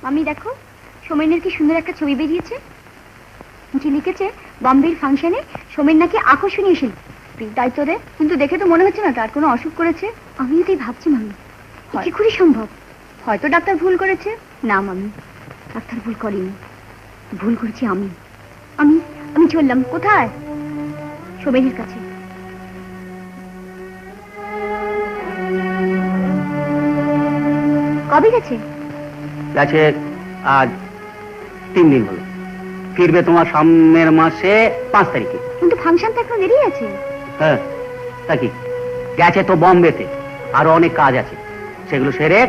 আমি দেখো সোমেনের কি সুন্দর একটা ছবি বেরিয়েছে। কি লিখেছে, বম্বের ফাংশনে সোমেন নাকি আকর্ষণীয় শিল্পী। তাই তো রে, কিন্তু দেখে তো মনে হচ্ছে না তার কোনো অসুখ করেছে। আমি এটাই ভাবছি মামি, কি করে সম্ভব? হয়তো ডাক্তার ভুল করেছে। না মামি, ডাক্তার ভুল করেনি, ভুল করেছি আমি। আমি আমি চললাম। কোথায়? সোমেনের কাছে। কবে গেছে? গেছে আজ 3 দিন হলো। ফিরবে তোমার সামনের মাসে 5 তারিখে। কিন্তু ফাংশন তো এখন দেরি আছে। হ্যাঁ, তা কি, গেছে তো বম্বেতে, আরো অনেক কাজ আছে, সেগুলো সেরে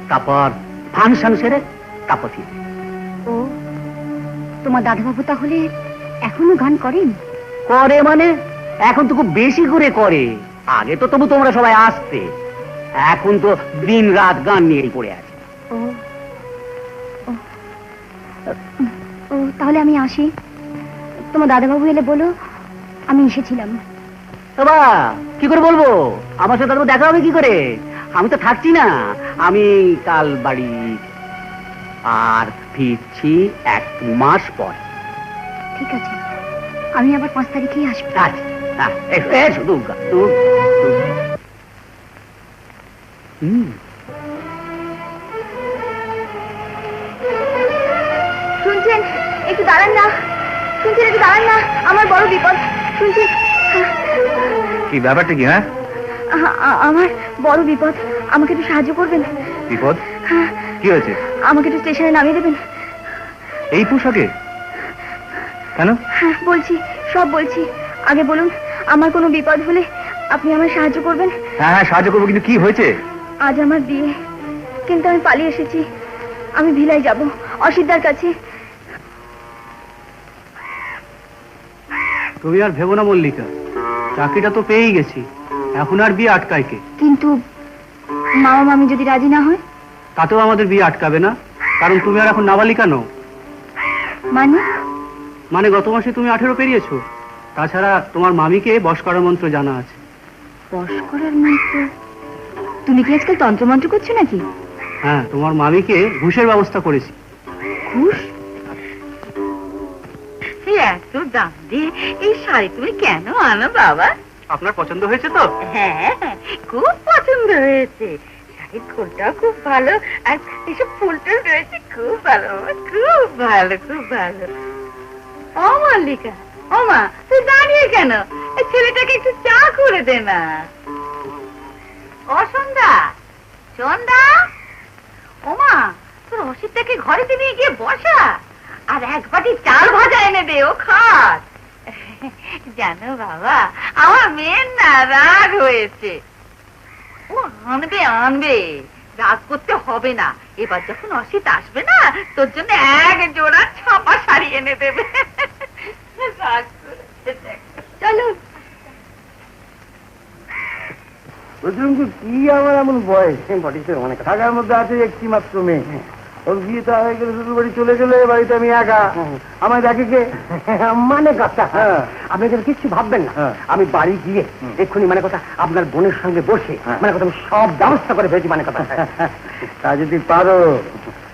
তারপর ফাংশন সেরে তারপর ফিরবে। ও, তোমার দাদাবাবু তাহলে এখনো গান করেন? করে মানে এখন তো খুব বেশি করে করে। আগে তো তবু তোমরা সবাই আসতে, এখন তো দিন রাত গান নিয়েই পড়ে আছে। ও ও, ও তাহলে আমি আসি। তোমার দাদাবাবু এলে বলো আমি এসেছিলাম। বাবা, কি করে বলবো? আমার সাথে দেখা হবে কি করে? আমি তো থাকছি না, আমি কাল বাড়ি, আর ফিরছি 1 মাস পর। ঠিক আছে, আমি আবার 5 তারিখেই আসবো। শুধু শুনছেন? একটু দাঁড়ান না, শুনছেন? একটু দাঁড়ান না, আমার বড় বিপদ। শুনছেন? কি ব্যাপারটা কি? হ্যাঁ, আমার বড় বিপদ, আমাকে একটু সাহায্য করবেন। বিপদ? কি হয়েছে? আমাকে একটু স্টেশনে নামিয়ে দেবেন। এই পোশাকে? কেন? হ্যাঁ বলছি, সব বলছি। আগে বলুন, আমার কোনো বিপদ হলে আপনি আমার সাহায্য করবেন। হ্যাঁ হ্যাঁ, সাহায্য করবো, কিন্তু কি হয়েছে? আজ আমার বিয়ে, কিন্তু আমি পালিয়ে এসেছি। আমি ভিলায় যাব, অসিদ্ধার কাছে। তুমি আর ভেবো না মল্লিকা, চাকরিটা তো পেয়েই গেছি, এখন আর বিয়ে আটকায় কে? কিন্তু মামা মামি যদি রাজি না হয়? তাতেও আমাদের বিয়ে আটকাবে না, কারণ তুমি আর এখন নাবালিকা নও। মানে গত মাসে তুমি 18 পেরিয়েছো। তাছাড়া তোমার মামিকে বশ করার মন্ত্র জানা আছে। বশ করার মন্ত্র? তুমি কি আজকাল তন্ত্রমন্ত্র করছো নাকি? হ্যাঁ, তোমার মামিকে ঘুষের ব্যবস্থা করেছি। ঘুষ? এত দাম দিয়ে এই শাড়ি তুমি কেন আনো বাবা? আপনার পছন্দ হয়েছে তো? হ্যাঁ, খুব পছন্দ হয়েছে। শাড়ির খোলটাও খুব ভালো, আর এসব ফুলটাও রয়েছে খুব ভালো, খুব ভালো, খুব ভালো। ও মল্লিকা, ও মা, তুই দাঁড়িয়ে কেন? এই ছেলেটাকে একটু চা করে দে না। ও সন্ধ্যা, সন্ধ্যা, ও মা, তোর অসিতটাকে ঘরে নিয়ে গিয়ে বসা, আর 1 বাটি চাল ভাজা এনে দে, ও খাস। জানো বাবা, আমার মেয়ের না রাগ হয়েছে। ও আনবে আনবে, রাগ করতে হবে না। এবার যখন অসিত আসবে না, তোর জন্য 1 জোড়া ছাপা শাড়ি এনে দেবে। রাগ করেছে। চলো। কি আমার এমন বয়স, মানে থাকার মধ্যে আছে একটি মাত্র মেয়ে। ওর বিয়েটা হয়ে গেলে শ্বশুর বাড়ি চলে গেলে, বাড়িতে আমি একা, আমায় দেখে কে? মানে কথা, আপনি যেন কিচ্ছু ভাববেন না। আমি বাড়ি গিয়ে এক্ষুনি মানে কথা আপনার বোনের সঙ্গে বসে মানে কথা আমি সব ব্যবস্থা করে ফেলছি। মানে কথা, তা যদি পারো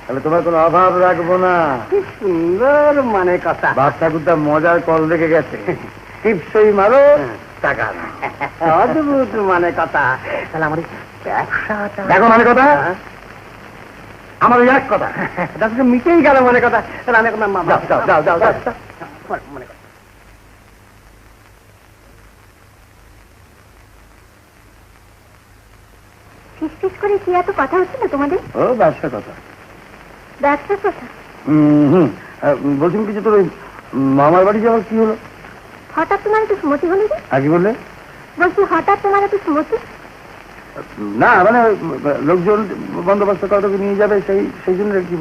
তাহলে তোমার কোনো অভাব রাখবো না। কি সুন্দর মানে কথা। বাচ্চা কুত্তা মজার কল রেখে গেছে, টিপসই মারো টাকা না। অদ্ভুত মানে কথা। তাহলে আমার ব্যবসাটা দেখো, মানে কথা আমার ওই এক কথা তার মিটেই গেল মানে কথা। তাহলে আমি এখন যাও যাও যাও মানে কথা। ফিস করে কি এত কথা হচ্ছে না তোমাদের? ও ব্যবসার কথা। ব্যবসার কথা? বলছিলাম কিছু, তোর ওই মামার বাড়ি যাওয়ার কি হলো? হঠাৎ তোমার একটু সুমতি হলো যে? আগে বললে? বলছি হঠাৎ তোমার একটু সুমতি? না মানে লোকজন বন্দোবস্ত করা তোকে নিয়ে যাবে, সেই জন্য কি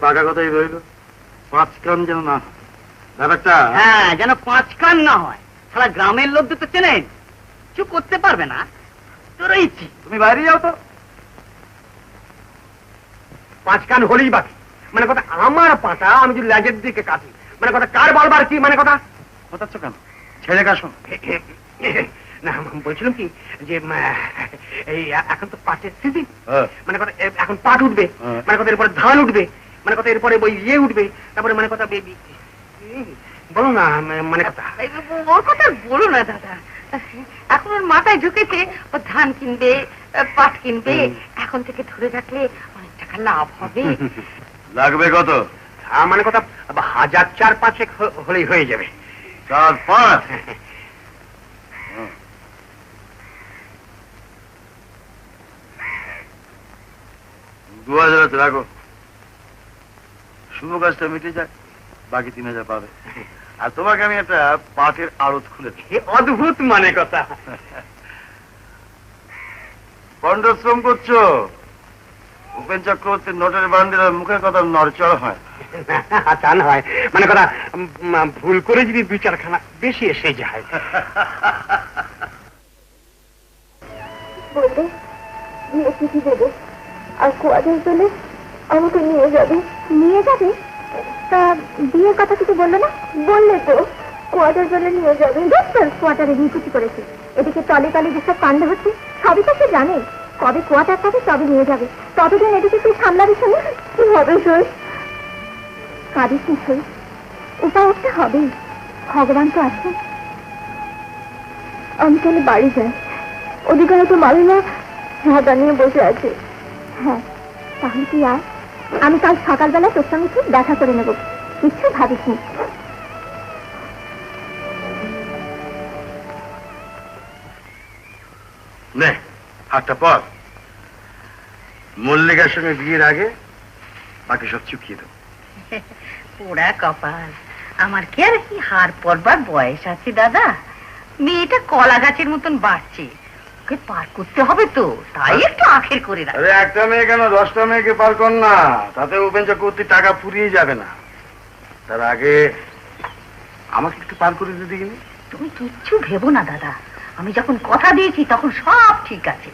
পাকা কথাই রইল। 5 কান যেন না ব্যাপারটা। হ্যাঁ, যেন 5 কান না হয়। সারা গ্রামের লোকদের তো চেনেন, চুপ করতে পারবে না। তোর ইচ্ছে, তুমি বাইরে যাও তো। 5 কান হলেই বাকি। মানে কথা, আমার পাটা আমি যদি লেজের দিকে কাটি, মানে কথা কার বলবার কি? মানে কথা কথাচ্ছ কেন? ছেড়ে কাশুন। না বলছিলাম কি যে এই এখন তো পাটের সিজন, মানে কথা এখন পাট উঠবে, মানে কথা এরপরে ধান উঠবে, মানে কথা এরপরে ওই ইয়ে উঠবে, তারপরে মানে কথা বলো না, মানে কথা ওর কথা বলো না দাদা, এখন ওর মাথায় ঢুকেছে ও ধান কিনবে, পাট কিনবে, এখন থেকে ধরে রাখলে অনেক টাকা লাভ হবে। লাগবে কত? মানে কথা 1000-4-5 হলেই হয়ে যাবে। 4-5? 2000 আছে, রাখো। শুভ কাজটা মিটে যাক, বাকি 3000 পাবে। আর তোমাকে আমি একটা পাটের আড়ত খুলে দিই। অদ্ভুত মানে কথা। পণ্ডশ্রম করছো? উপেন চক্রবর্তীর নোটের বান্ডিলের মুখের কথা নড়চড় হয়। তা না হয়, মানে কথা ভুল করে যদি 2-4খানা বেশি এসে যায়। বলবে বিয়ে চিঠি দেবে, আর কোয়ার্টার পেলে আমাকে নিয়ে যাবে। নিয়ে যাবে? তা বিয়ের কথা কিছু বললো না? বললে তো কোয়ার্টার পেলে নিয়ে যাবে। কোয়ার্টারে বিয়ে চিঠি করেছে, এদিকে তলে তলে যেসব কাণ্ড হচ্ছে সবই তো সে জানে। কবে কোয়ার্টার পাবে তবে নিয়ে যাবে, ততদিন এদিকে তুই সামলাবি। শুনে কি হবে সই? কাঁদিস নি সই, উপায় একটা হবেই, ভগবান তো আছে। আমি তাহলে বাড়ি যাই, ওদিকে হয়তো মালিমা ঝাঁটা নিয়ে বসে আছে। হ্যাঁ তাহলে তুই আয়, আমি কাল সকালবেলা তোর সঙ্গে ঠিক দেখা করে নেব, কিচ্ছু ভাবিস নি। নে হাতটা পর, মল্লিকার সঙ্গে বিয়ের আগে বাকি সব চুকিয়ে দেবো। পোড়া কপাল আমার, কি আর কি হার পড়বার বয়স আছে দাদা? মেয়েটা কলা গাছের মতন বাড়ছে, ওকে পার করতে হবে তো, তাই একটু আখের করে রাখ। আরে একটা মেয়ে কেন 10টা মেয়েকে পার কর না, তাতে উপেন চক্রবর্তীর টাকা ফুরিয়ে যাবে না। তার আগে আমাকে একটু পার করে দিতে গেলে। তুমি কিচ্ছু ভেবো না দাদা, আমি যখন কথা দিয়েছি তখন সব ঠিক আছে।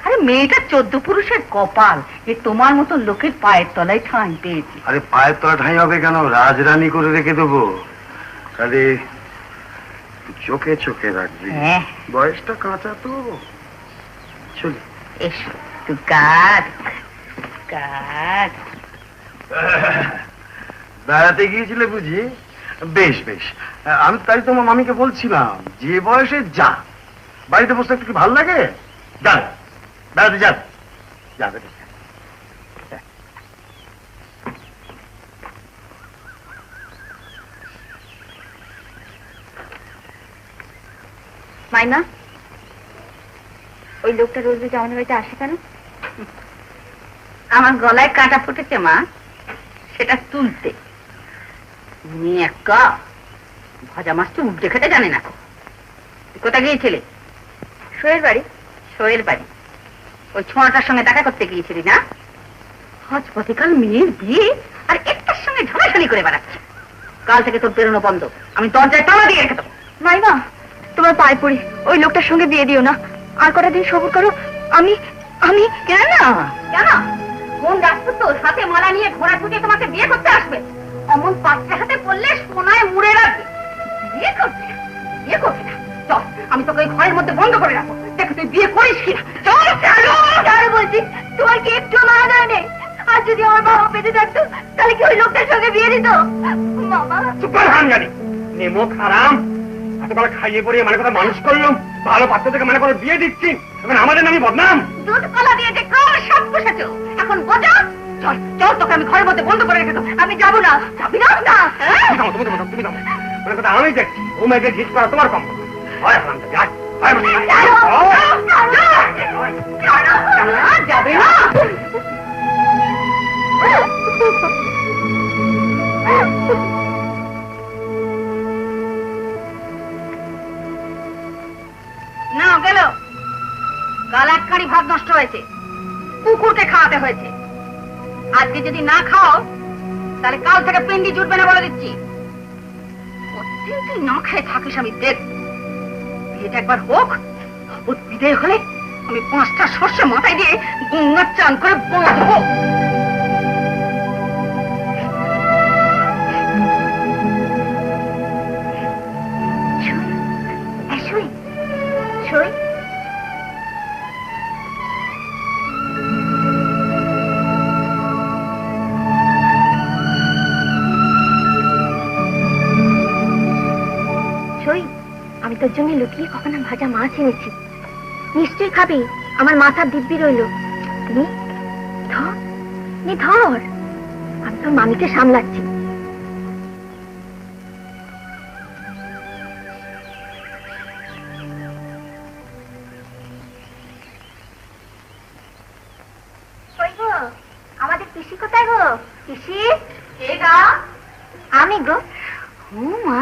আরে মেয়েটা 14 পুরুষের কপাল, যে তোমার মতন লোকের পায়ের তলায় ঠাঁই পেয়েছি। আরে পায়ের তলা ঠাঁই হবে কেন, রাজরানী করে রেখে দেবো। খালি চোখে চোখে রাখবি, হ্যাঁ বয়সটা কাঁচা তো। চলি এসো, তুই কাজ কাজ। বেড়াতে গিয়েছিলে বুঝি? বেশ বেশ, আমি তাই তোমার মামিকে বলছিলাম যে বয়সে যা, বাড়িতে বসে একটু কি ভালো লাগে? যান বেড়াতে যান, যাবে। মাইমা, ওই লোকটা রোজ রোজ আমাদের বাড়িতে আসে কেন? আমার গলায় কাঁটা ফুটেছে মা, সেটা তুলতে। মেয়ে একা ভাজা মাছ তো উল্টে খেতে জানে না। তুই কোথায় গিয়েছিলে? শোয়ের বাড়ি। শোয়ের বাড়ি? ওই ছোঁয়াটার সঙ্গে দেখা করতে গিয়েছিলি না? হজপতিকাল মেয়ের বিয়ে আর একটার সঙ্গে ঝালাঝালি করে বেড়াচ্ছে। কাল থেকে তোর বেরোনো বন্ধ, আমি দরজায় তালা দিয়ে রেখে দেবো। মাইমা, তোমার পায়ে পড়ি, ওই লোকটার সঙ্গে বিয়ে দিও না, আর কটা দিন সবুর করো। আমি আমি কেন কেন? কোন রাজপুত্র হাতে মালা নিয়ে ঘোড়া ছুটে তোমাকে বিয়ে করতে আসবে? অমন পাত্রে হাতে পড়লে সোনায় মুড়ে রাখবে। বিয়ে করবে না, বিয়ে করবে না। চল, আমি তোকে ওই ঘরের মধ্যে বন্ধ করে রাখবো, দেখ তুই বিয়ে করিস কিনা। চল চলো বলছি, তোমার কি একটু মানা দেয় নেই? আর যদি আমার বাবা বেঁচে থাকতো তাহলে কি ওই লোকটার সঙ্গে বিয়ে দিত? বাবা চুপ কর হাঙ্গানি, নেমো খারাম। এতকাল খাইয়ে পড়িয়ে মানে কথা মানুষ করলাম, ভালো পাত্র থেকে মানে করে বিয়ে দিচ্ছি, এখন আমাদের নামই বদনাম। দুধ কলা দিয়ে যে কাল সব বসেছ, এখন বোঝা। চল চল, তোকে আমি ঘরের মধ্যে বন্ধ করে রেখে দেবো। আমি যাবো না। যাবি না? না তুমি দাও, মানে কথা আমি দেখছি ও মেয়েকে ঝিট করা তোমার কম। হয় হারাম যাবে, যাবে না। না গেল, কাল একখানি ভাত নষ্ট হয়েছে, কুকুরকে খাওয়াতে হয়েছে। আজকে যদি না খাও তাহলে কাল থেকে পিন্ডি জুটবে না বলে দিচ্ছি। প্রতিদিন তুই না খেয়ে থাকিস আমি দেখ। বিয়েটা একবার হোক, বিদায় হলে আমি 5টা সর্ষে মাথায় দিয়ে গঙ্গার চান করে বাঁধবো। সই। সই, আমি তোর জন্য লুকিয়ে কখনো ভাজা মাছ এনেছি, নিশ্চয়ই খাবি। আমার মাথার দিব্যি রইল। তুমি ধর, ধর, আমি তোর মামিকে সামলাচ্ছি। আমাদের পিসি কোথায় গো? পিসি কে গা? আমি গো। ও মা,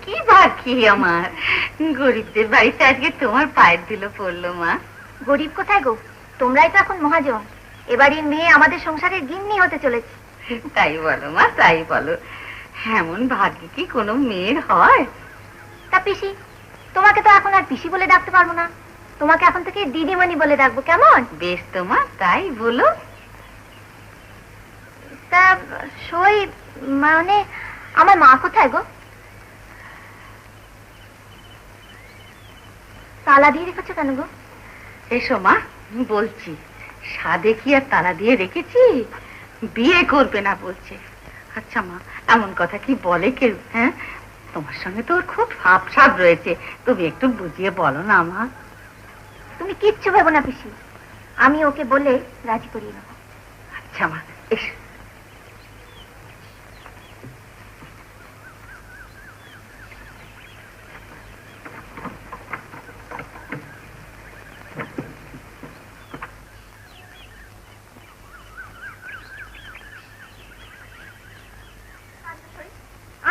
কি বাকি আমার, গরিবদের বাড়িতে আজকে তোমার পায়ের ধুলো পড়লো মা। গরিব কোথায় গো? তোমরাই তো এখন মহাজন। এবারের মেয়ে আমাদের সংসারের গিন্নি হতে চলেছে। তাই বলো মা, তাই বলো। এমন ভাগ্য কি কোনো মেয়ের হয়? তা পিসি, তোমাকে তো এখন আর পিসি বলে ডাকতে পারবো না, তোমাকে এখন থেকে দিদিমণি বলে ডাকবো, কেমন? বেশ তো মা, তাই বলো। তা সই, মানে আমার মা কোথায় গো? তালা দিয়ে রেখেছো কেন গো? এসো মা, বলছি। সাধে কি আর তালা দিয়ে রেখেছি? বিয়ে করবে না বলছে। আচ্ছা মা, এমন কথা কি বলে কেউ? হ্যাঁ, তোমার সঙ্গে তো ওর খুব ভাবসাব রয়েছে, তুমি একটু বুঝিয়ে বলো না মা। তুমি কিচ্ছু ভেবো না পিসি, আমি ওকে বলে রাজি করিয়ে নেবো। আচ্ছা মা, এসো।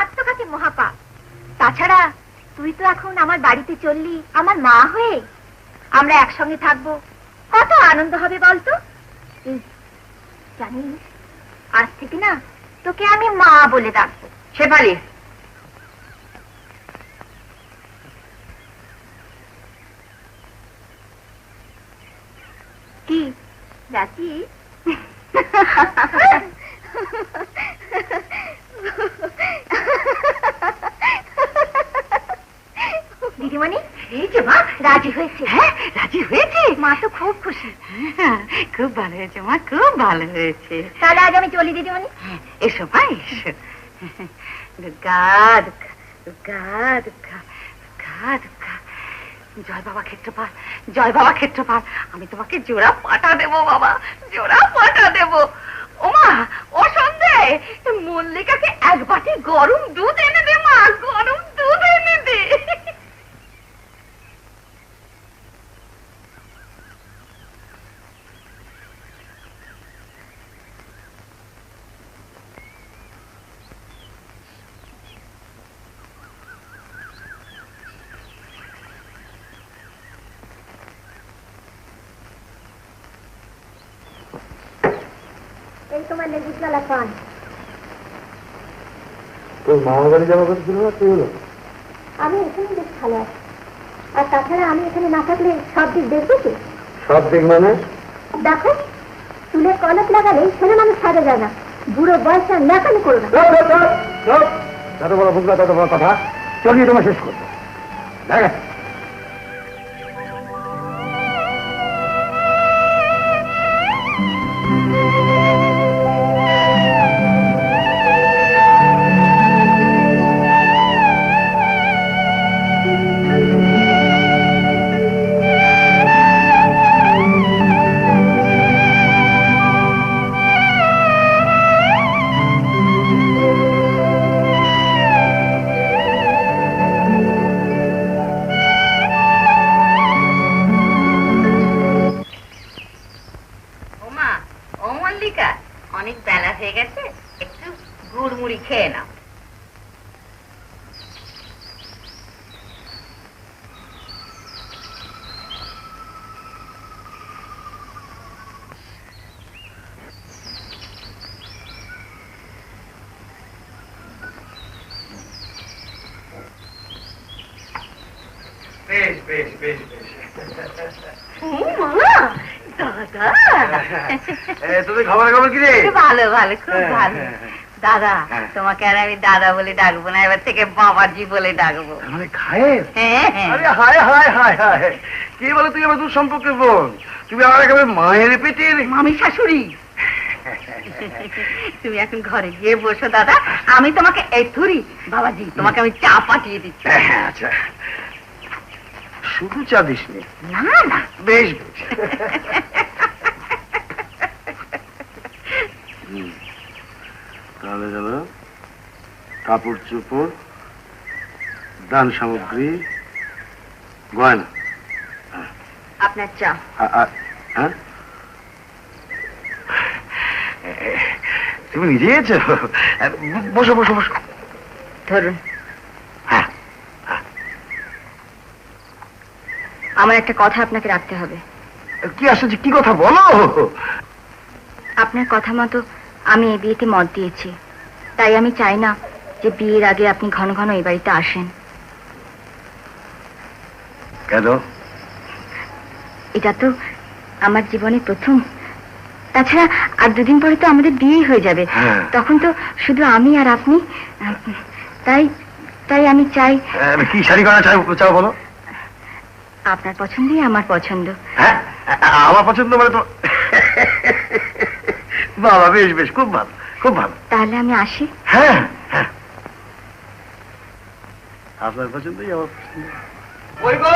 আত্মঘাতী মহাপাপ। তাছাড়া তুই তো এখন আমার বাড়িতে চললি আমার মা হয়ে, আমরা একসঙ্গে থাকবো, কত আনন্দ হবে বলতো। জানিস, আজ থেকে না তোকে আমি মা বলে ডাকবো। শেফালি, কি রাজি? দিদিমণি, এই যে মা, রাজি হয়েছে। হ্যাঁ, রাজি হয়েছে। মা তো খুব খুশি। হ্যাঁ, খুব ভালো হয়েছে মা, খুব ভালো হয়েছে। তাহলে আজ আমি চলি দিদিমণি। এসো মা, এসো। দুর্গা দুর্গা, দুর্গা দুর্গা, দুর্গা দুর্গা। জয় বাবা ক্ষেত্রপাল, জয় বাবা ক্ষেত্রপাল। আমি তোমাকে জোড়া পাটা দেবো বাবা, জোড়া পাটা দেবো। ওমা, ও সন্ধে, মল্লিকাকে এক বাটি গরম দুধ এনে দে মা, গরম দুধ এনে দে। এই তোমার লেগুসওয়ালা পান। তোর মামার বাড়ি যাওয়া কথা ছিল না, তুই হলো? আমি এখানে বেশ ভালো আছি, আর তাছাড়া আমি এখানে না থাকলে সব দিক দেখবো কি? সব দিক মানে? দেখো, চুলে কলপ লাগালে ছেলে মানুষ সাজা যায় না, বুড়ো বয়সে ন্যাকামি করো না। যত বড় বুঝলা তত বড় কথা, চলিয়ে তোমার শেষ করবো। দেখ, অনেক বেলা হয়ে গেছে, একটু গুড়মুড়ি খেয়ে নাও। বেশ বেশ বেশ বেশ। দাদা, তুমি খবর খবর কি রে? ভালো ভালো, খুব ভালো। দাদা হ্যাঁ। তোমাকে আর আমি দাদা বলে ডাকবো না, এবার থেকে বাবাজি বলে ডাকবো। মানে খায়ের? হ্যাঁ, হ্যাঁ। আরে হায় হায় হায় হায়, কি বলো তুমি আমার দূর সম্পর্কে বোন? তুমি আমার একেবারে মায়ের পেটের মামি শাশুড়ি। তুমি এখন ঘরে গিয়ে বসো দাদা, আমি তোমাকে এই ধরি। বাবাজি তোমাকে আমি চা পাঠিয়ে দিচ্ছি। হ্যাঁ, আচ্ছা, শুধু চা দিস নি? না না, বেশ বেশ। তাহলে গেল কাপড় চোপড়, দান সামগ্রী, গয়না। আপনার চা। হ্যাঁ, তুমি নিজে গেছো? বসো বসো বসো। ধরুন। হ্যাঁ, আমার একটা কথা আপনাকে রাখতে হবে। কি আসছে, কি কথা বলো? আপনার কথা মতো আমি এই বিয়েতে মত দিয়েছি, তাই আমি চাই না যে বিয়ের আগে আপনি ঘন ঘন এই বাড়িতে আসেন। কেন? এটা তো আমার জীবনে প্রথম, তাছাড়া আর দুদিন পরে তো আমাদের বিয়েই হয়ে যাবে। হ্যাঁ। তখন তো শুধু আমি আর আপনি। তাই তাই আমি চাই কি শাড়ি গয়না চাও বলো? আপনার পছন্দই আমার পছন্দ। হ্যাঁ, আমার পছন্দ মানে তো। বাবা, বেশ বেশ, খুব ভালো খুব ভালো। তাহলে আমি আসি। হ্যাঁ হ্যাঁ, আপনার পছন্দই আমার পছন্দ। ওই গো,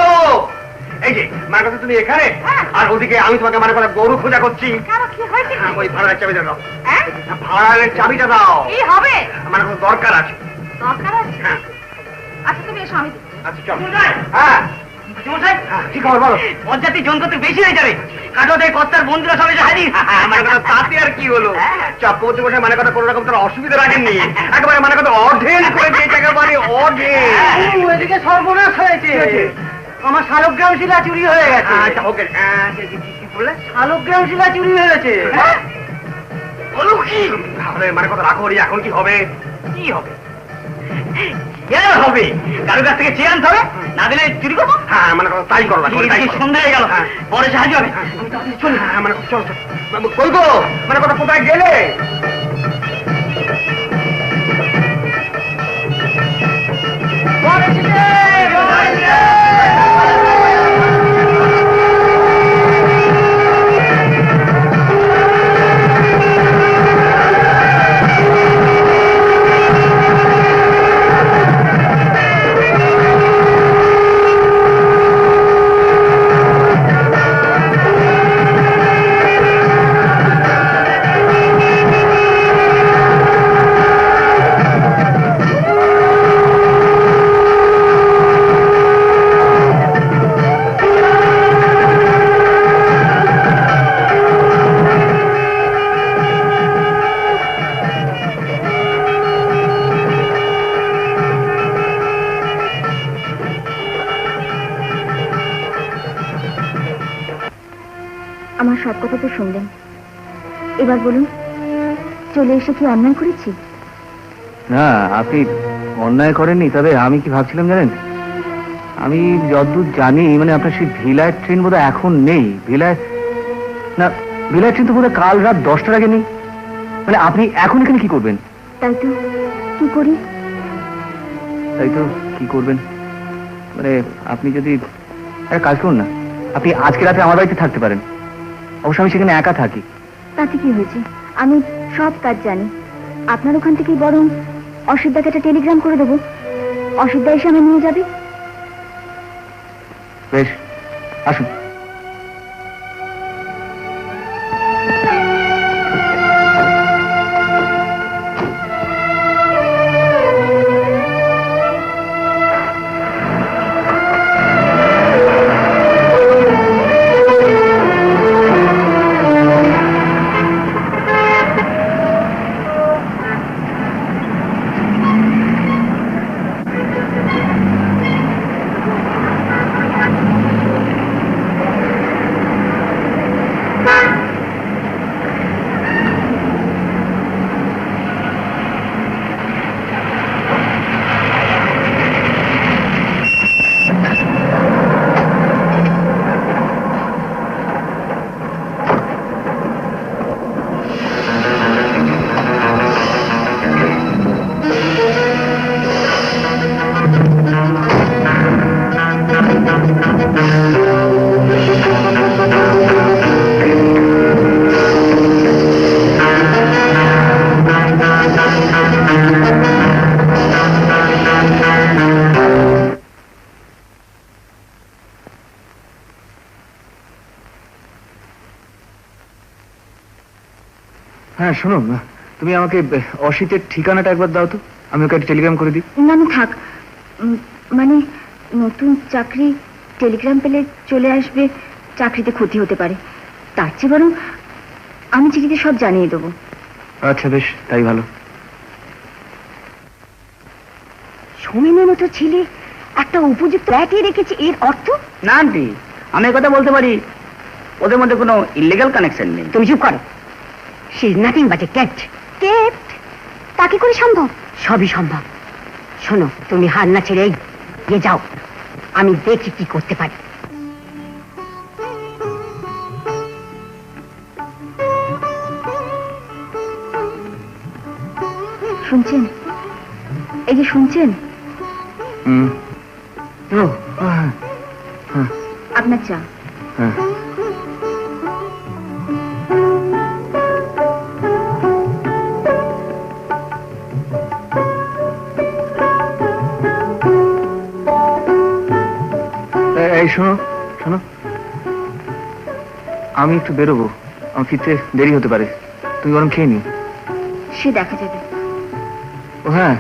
এই যে মার কথা তুমি এখানে, আর ওদিকে আমি তোমাকে মানে কথা গরু খোঁজা করছি। কেন, কি হয়েছে? ওই ভাড়ার চাবিটা দাও। হ্যাঁ? ভাড়ার চাবিটা দাও, কি হবে? আমার কোনো দরকার আছে। দরকার আছে? হ্যাঁ, আচ্ছা তুমি এসো, আমি দিচ্ছি। আচ্ছা চল। হ্যাঁ, কি খবর বলো? পঞ্চায়েতে জন কত বেশি হয়ে যাবে, কাটোতে কর্তার বন্ধুরা সবাই হাজির। মানে কথা তাতে আর কি হলো? চক্রবর্তী বসে মানে কথা কোনো রকম তোর অসুবিধা রাখেননি, একেবারে মানে কথা অর্ধেক করে দিয়েছে, একেবারে অর্ধেক। এদিকে সর্বনাশ হয়েছে, আমার শালগ্রাম শিলা চুরি হয়ে গেছে। আচ্ছা ওকে, কি বললে? শালগ্রাম শিলা চুরি হয়েছে। বলো কি? তাহলে মানে কথা রাখো, এখন কি হবে? কি হবে? কেন হবে? কারো কাছ থেকে চেয়ে আনতে হবে, না দিলে চুরি করবো। হ্যাঁ, মানে কথা তাই করো, সন্ধ্যা হয়ে গেল, পরে সাহায্য হবে। চল। হ্যাঁ, মানে চল চল। কই গো, মানে কথা কোথায় গেলে? আমার সব কথা তো শুনলেন, এবার বলুন চলে এসে কি অন্যায় করেছি? না, আপনি অন্যায় করেননি, তবে আমি কি ভাবছিলাম জানেন, আমি যতদূর জানি মানে আপনার সেই ভিলায় ট্রেন বোধহয় এখন নেই। ভিলায় ট্রেন তো বোধহয় কাল রাত 10টার আগে নেই। মানে আপনি এখন এখানে কি করবেন? তাই তো, কি করি? তাই তো কি করবেন মানে আপনি যদি একটা কাজ করুন না, আপনি আজকে রাতে আমার বাড়িতে থাকতে পারেন। অবশ্য আমি সেখানে একা থাকি। তাতে কি হয়েছে? আমি সব কাজ জানি। আপনার ওখান থেকেই বরং অসিতদাকে একটা টেলিগ্রাম করে দেবো, অসিতদা এসে আমি নিয়ে যাবে। বেশ, আসুন। হ্যাঁ শোনো, তুমি আমাকে অসিতের ঠিকানাটা একবার দাও তো, আমি ওকে একটা টেলিগ্রাম করে দিই। না না থাক, মানে নতুন চাকরি টেলিগ্রাম পেলে চলে আসবে, চাকরিতে ক্ষতি হতে পারে, তার চেয়ে বরং আমি চিঠিতে সব জানিয়ে দেবো। আচ্ছা বেশ, তাই ভালো। সোমেনের মতো ছেলে একটা উপযুক্ত ফ্ল্যাটে রেখেছে, এর অর্থ? না আন্টি, আমি কথা বলতে পারি, ওদের মধ্যে কোনো ইলিগাল কানেকশন নেই। তুমি চুপ করো, she is nothing but A cat. Cat? তা কি করে সম্ভব? সবই সম্ভব। শোনো, তুমি হার না ছেড়ে এগিয়ে যাও, আমি দেখি কি করতে পারি। শুনছেন? এই যে শুনছেন, আপনার চা। হ্যাঁ এই শোনো শোনো, আমি একটু বেরোবো, আমার ফিরতে দেরি হতে পারে, তুমি বরং খেয়ে নিও। সে দেখা যাবে। ও হ্যাঁ,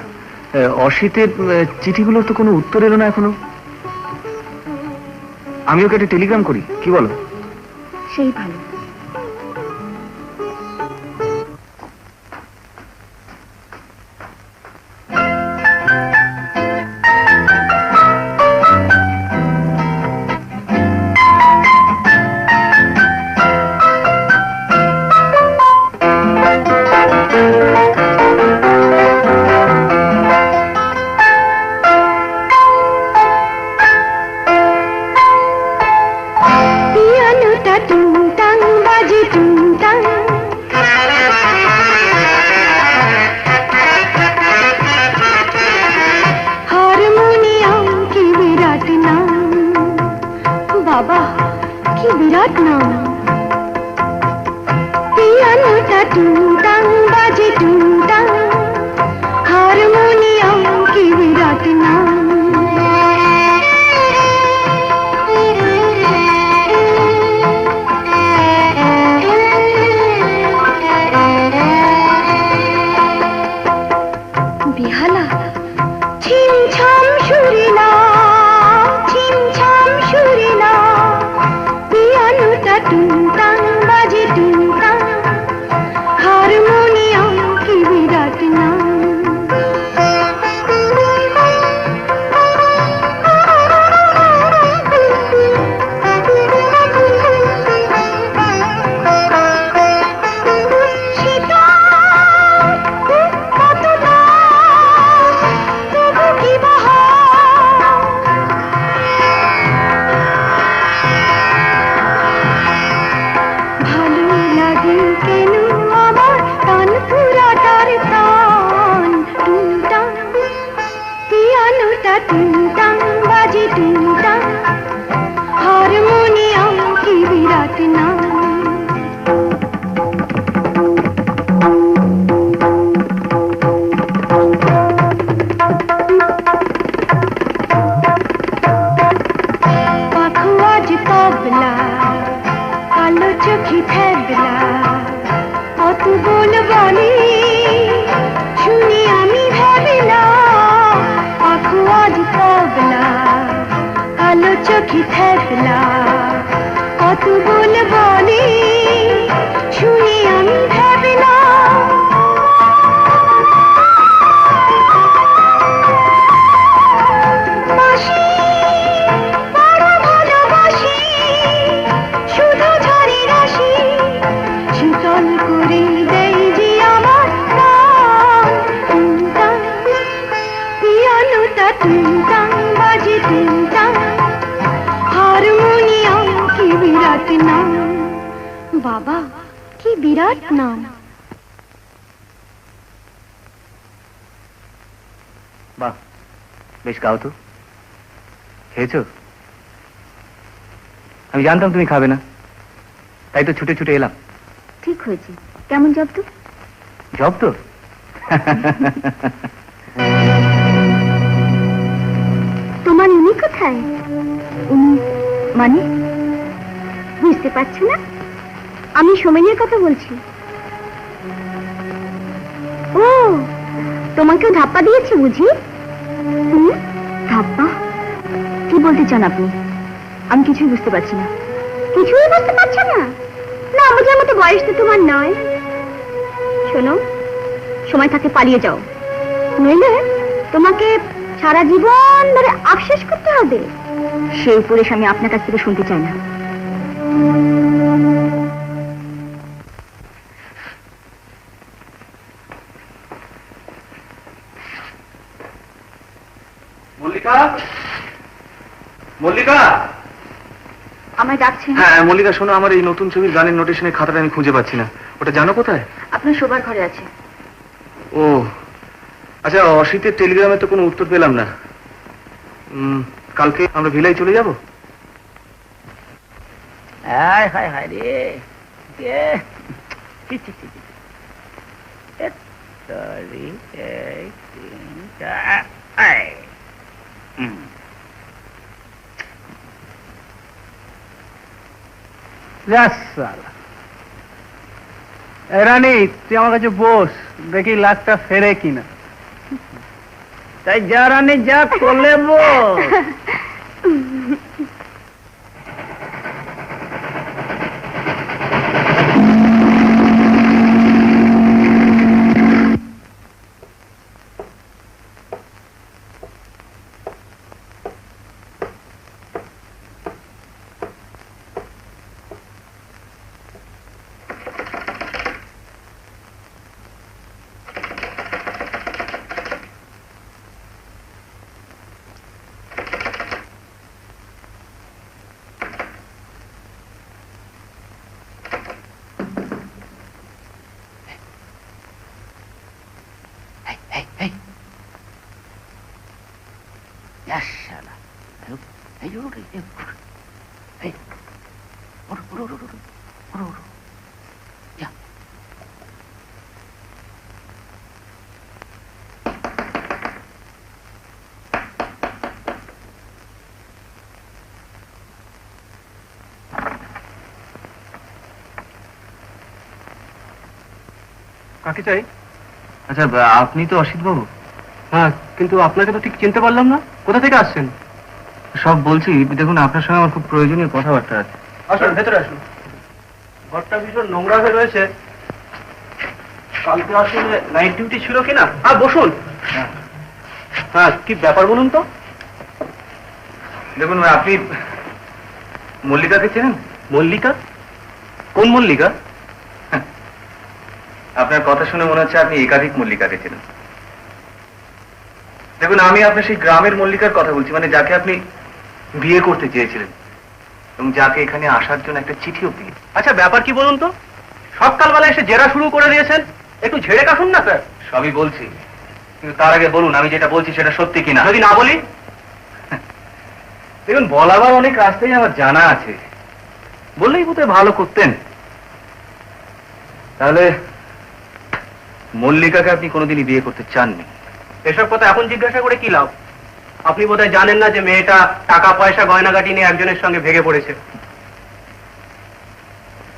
অসিতের চিঠিগুলোর তো কোনো উত্তর এলো না এখনো, আমি ওকে একটা টেলিগ্রাম করি, কি বলো? সেই ভালো। বাবা, কি বিরাট নাম! পিয়ানোটা টুংটাং বাজে টুংটাং, হারমোনিয়াম কি বিরাট নাম! বিহালা ছিমছাম সুরিলা, ছিমছাম সুরিলা, পিয়ানোটা টুংটাং বাজে টুংটাং, হারমোনিয়াম কি বিরাট নাম! টুংটাং বাজে টুংটাং, হারমোনিয়াম কি বিরাট নাম! পাখোয়াজ তবলা, কালো চোখে ফেবলা, কত বল বলে শুনি আমি ভাবলাম। পাখোয়াজ তবলা, কালো চোখে ফেবলা, কত বল বলে শুনি আমি ভাবলাম। বাঁশি বড় ভালোবাসি, শুধু ঝরে রাশি, শীতল করে দেয় যে আমার প্রাণ। টুংটাং, পিয়ানোটা টুংটাং বাজে টুংটাং, হারমোনিয়াম কি বিরাট নাম! বাবা, কি বিরাট নাম! বাহ, বেশ গাও তো। খেয়েছো? আমি জানতাম তুমি খাবে না, তাই তো ছুটে ছুটে এলাম। ঠিক হয়েছে। কেমন জব্দ? জব তো তোমার উনি কোথায়? উনি মানে? বুঝতে পারছো না? আমি সোমেনের কথা বলছি। ও, তোমাকেও ধাপ্পা দিয়েছে বুঝি? হুম, ধাপ্পা? কি বলতে চান আপনি? আমি কিছুই বুঝতে পারছি না। কিছুই বুঝতে পারছো না? না, বোঝার মতো বয়স তো তোমার নয়। শোনো, সময় থাকতে পালিয়ে যাও, নইলে তোমাকে সারা জীবন ধরে আফসোস করতে হবে। সেই উপদেশ আমি আপনার কাছ থেকে শুনতে চাই না। মল্লিকা, মল্লিকা। আমায় ডাকছেন? হ্যাঁ মল্লিকা, শোনো, আমার এই নতুন ছবির গানের নোটেশনের খাতাটা আমি খুঁজে পাচ্ছি না। ওটা জানো কোথায়? আপনার শোবার ঘরে আছে। ও আচ্ছা, অসিতের টেলিগ্রামে তো কোনো উত্তর পেলাম না। কালকে আমরা ভিলাই চলে যাব। হায় হায় হায় রে, সরি, রানী, তুই আমার কাছে বস, দেখি লাখটা ফেরে কিনা। তাই যা রানী, যা করলে বস। কাকে চাই? আচ্ছা, আপনি তো অসিত বাবু? হ্যাঁ, কিন্তু আপনাকে তো ঠিক চিনতে পারলাম না। কোথা থেকে আসছেন? সব বলছি, দেখুন আপনার সঙ্গে আমার খুব প্রয়োজনীয় কথাবার্তা আছে। আসুন, ভেতরে আসুন। ঘরটা ভীষণ নোংরা হয়ে রয়েছে। কালকে আসলে নাইট ডিউটি ছিল কিনা? হ্যাঁ, বসুন। হ্যাঁ, কি ব্যাপার বলুন তো? দেখুন, আপনি মল্লিকাকে চেনেন? মল্লিকা? কোন মল্লিকা? আপনার কথা শুনে মনে হচ্ছে আপনি একাধিক মল্লিকাকে চেনেন। দেখুন, আমি আপনার সেই গ্রামের মল্লিকার কথা বলছি, মানে যাকে আপনি বিয়ে করতে চেয়েছিলেন এবং যাকে এখানে আসার জন্য একটা চিঠিও দিয়ে। আচ্ছা, ব্যাপার কি বলুন তো? সকালবেলা এসে জেরা শুরু করে দিয়েছেন। একটু ঝেড়ে কাশুন না স্যার। সবই বলছি, কিন্তু তার আগে বলুন আমি যেটা বলছি সেটা সত্যি কিনা। যদি না বলি? দেখুন, বলাবার অনেক রাস্তাই আমার জানা আছে, বললেই বোধহয় ভালো করতেন। তাহলে মল্লিকাকে আপনি কোনোদিনই বিয়ে করতে চাননি? এসব কথা এখন জিজ্ঞাসা করে কি লাভ? আপনি বোধহয় জানেন না যে মেয়েটা টাকা পয়সা গয়নাগাটি নিয়ে একজনের সঙ্গে ভেগে পড়েছে।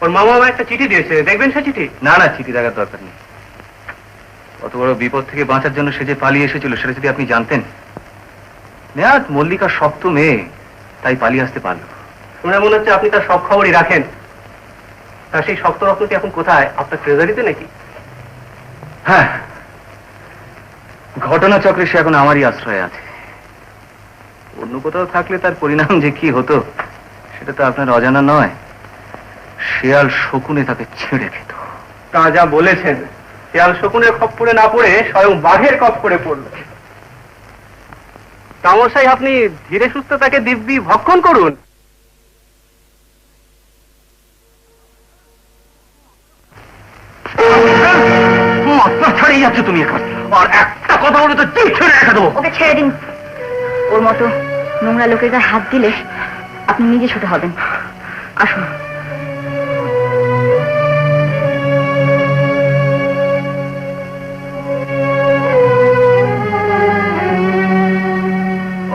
ওর মামা আমার একটা চিঠি দিয়েছে, দেখবেন সে চিঠি? না না, চিঠি দেখার দরকার নেই। অত বড় বিপদ থেকে বাঁচার জন্য সে যে পালিয়ে এসেছিল সেটা যদি আপনি জানতেন। নেহাত মল্লিকা শক্ত মেয়ে, তাই পালিয়ে আসতে পারল। শুনে মনে হচ্ছে আপনি তার সব খবরই রাখেন। তার সেই শক্ত রত্নটি এখন কোথায়? আপনার ট্রেজারিতে নাকি? হ্যাঁ, ঘটনাচক্রে সে এখন আমারই আশ্রয়ে আছে। অন্য কোথাও থাকলে তার পরিণাম যে কি হতো সেটা তো আপনার অজানা নয়। শেয়াল শকুনে তাকে ছেড়ে খেত। তা যা বলেছেন, শেয়াল শকুনের খপ্পরে না পড়ে স্বয়ং বাঘের খপ্পরে পড়ল। তামশাই, আপনি ধীরে সুস্থ তাকে দিব্যি ভক্ষণ করুন। মাথা ছাড়িয়ে যাচ্ছ তুমি এখন, আর একটা কথা বলে তো জিভ ছেড়ে রেখে দেবো। ওকে ছেড়ে দিন। ওর মতো নোংরা লোকের গায়ে হাত দিলে আপনি নিজে ছোট হবেন। আসুন।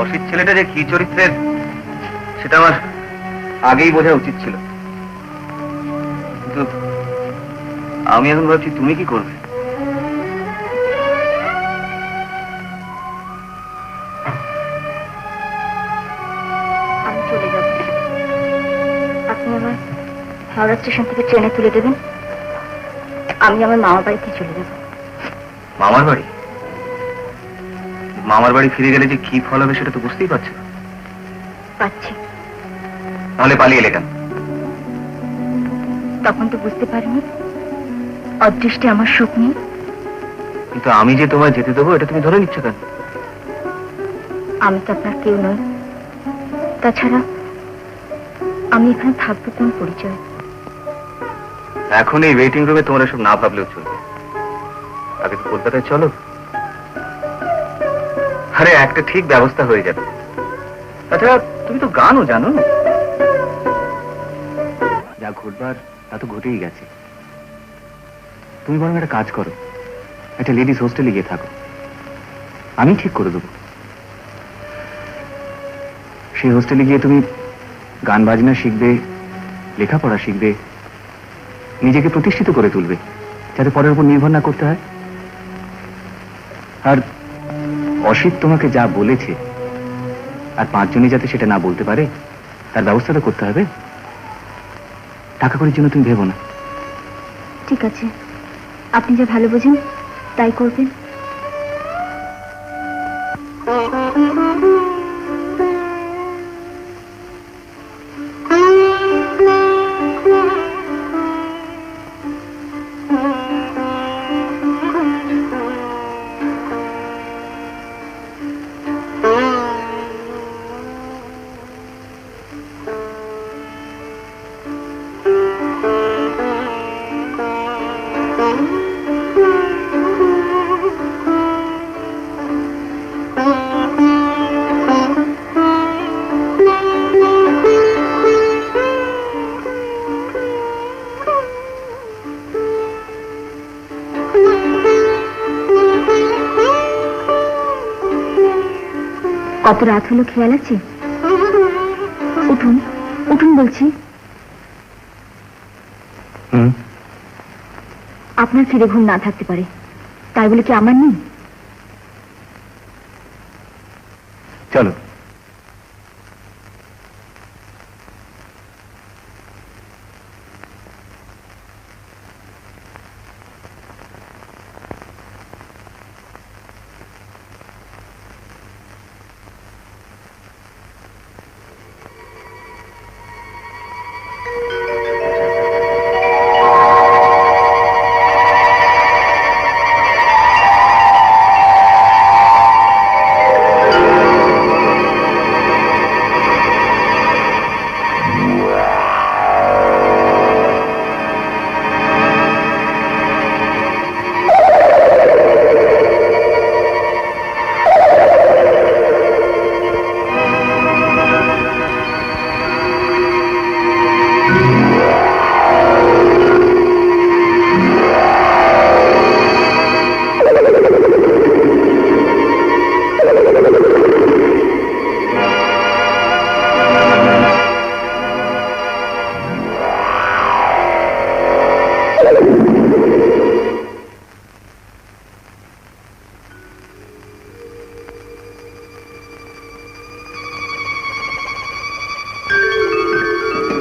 অসিত ছেলেটা যে কি চরিত্রের সেটা আমার আগেই বোঝা উচিত ছিল, কিন্তু আমি এখন ভাবছি তুমি কি করবে। আপনি আমার হাওড়া স্টেশন থেকে ট্রেনে তুলে দেবেন, আমি আমার মামার বাড়িতে চলে যাব। মামার বাড়ি? মামার বাড়ি ফিরে গেলে যে কি ফল হবে সেটা তো বুঝতেই পারছো। পাচ্ছি। তাহলে পালিয়ে এলে কেন? তখন তো বুঝতে পারিনি অদৃষ্টে আমার সুখ নেই। কিন্তু আমি যে তোমায় যেতে দেবো এটা তুমি ধরে নিচ্ছ কেন? আমি তো আপনার কেউ নই। তাছাড়া আমি এখানে থাকবো কোন পরিচয়? এখন এই ওয়েটিং রুমে তোমরা সব না ভাবলেও চলবে। আগে তো কলকাতায় চলো। আরে একটা ঠিক ব্যবস্থা হয়ে যাবে। তাছাড়া তুমি তো গানও জানো। যা ঘটবার তা তো ঘটেই গেছে। তুমি বরং একটা কাজ করো, একটা লেডিস হোস্টেলে গিয়ে থাকো, আমি ঠিক করে দেবো। সেই হোস্টেলে গিয়ে তুমি গান বাজনা শিখবে, লেখাপড়া শিখবে, নিজেকে প্রতিষ্ঠিত করে তুলবে, যাতে পরের উপর নির্ভর না করতে হয়। আর অসিত তোমাকে যা বলেছে, আর 5 জনই যাতে সেটা না বলতে পারে তার ব্যবস্থা তো করতে হবে। টাকা করির জন্য তুমি ভেবো না। ঠিক আছে, আপনি যা ভালো বোঝেন তাই করবেন। কত রাত হলো খেয়াল আছে? উঠুন উঠুন বলছি। আপনার ফিরে ঘুম না থাকতে পারে, তাই বলে কি আমার নেই? চলো।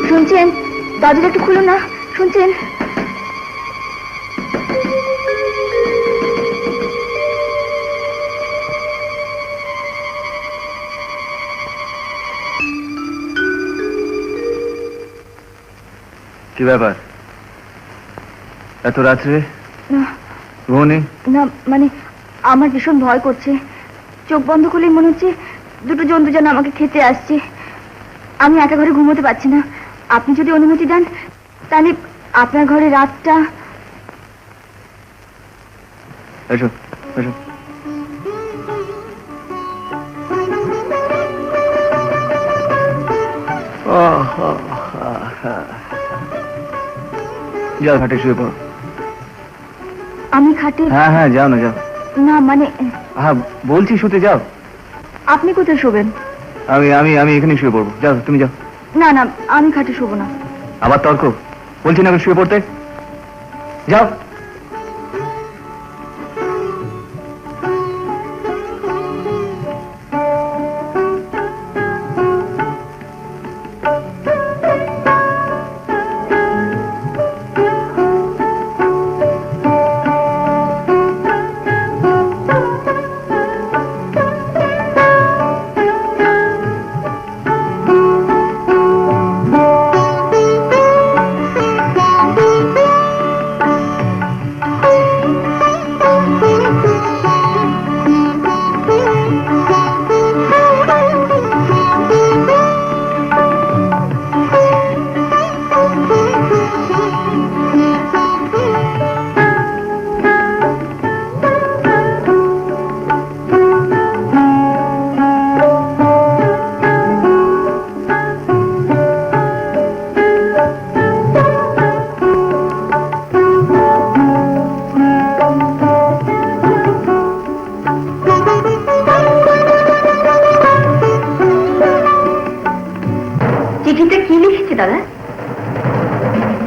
শুনছেন? দরজাটা একটু খুলুন না, শুনছেন? কি ব্যাপার এত রাত্রে? না ঘুমোনি? না, মানে আমার ভীষণ ভয় করছে। চোখ বন্ধ করলেই মনে হচ্ছে দুটো জন্তু যেন আমাকে খেতে আসছে। আমি একা ঘরে ঘুমোতে পারছি না। আপনি যদি অনুমতি দেন তাহলে আপনার ঘরে রাতটা। এসো এসো। যাও খাটে শুয়ে পড়ো। আমি খাটে? হ্যাঁ হ্যাঁ যাও না, যাও না মানে হ্যাঁ বলছি শুতে যাও। আপনি কোথায় শোবেন? আমি আমি আমি এখানে শুয়ে পড়বো, যাও তুমি যাও। না না, আমি খাটে শোবো না। আবার তর্ক? বলছি না শুয়ে পড়তে, যাও।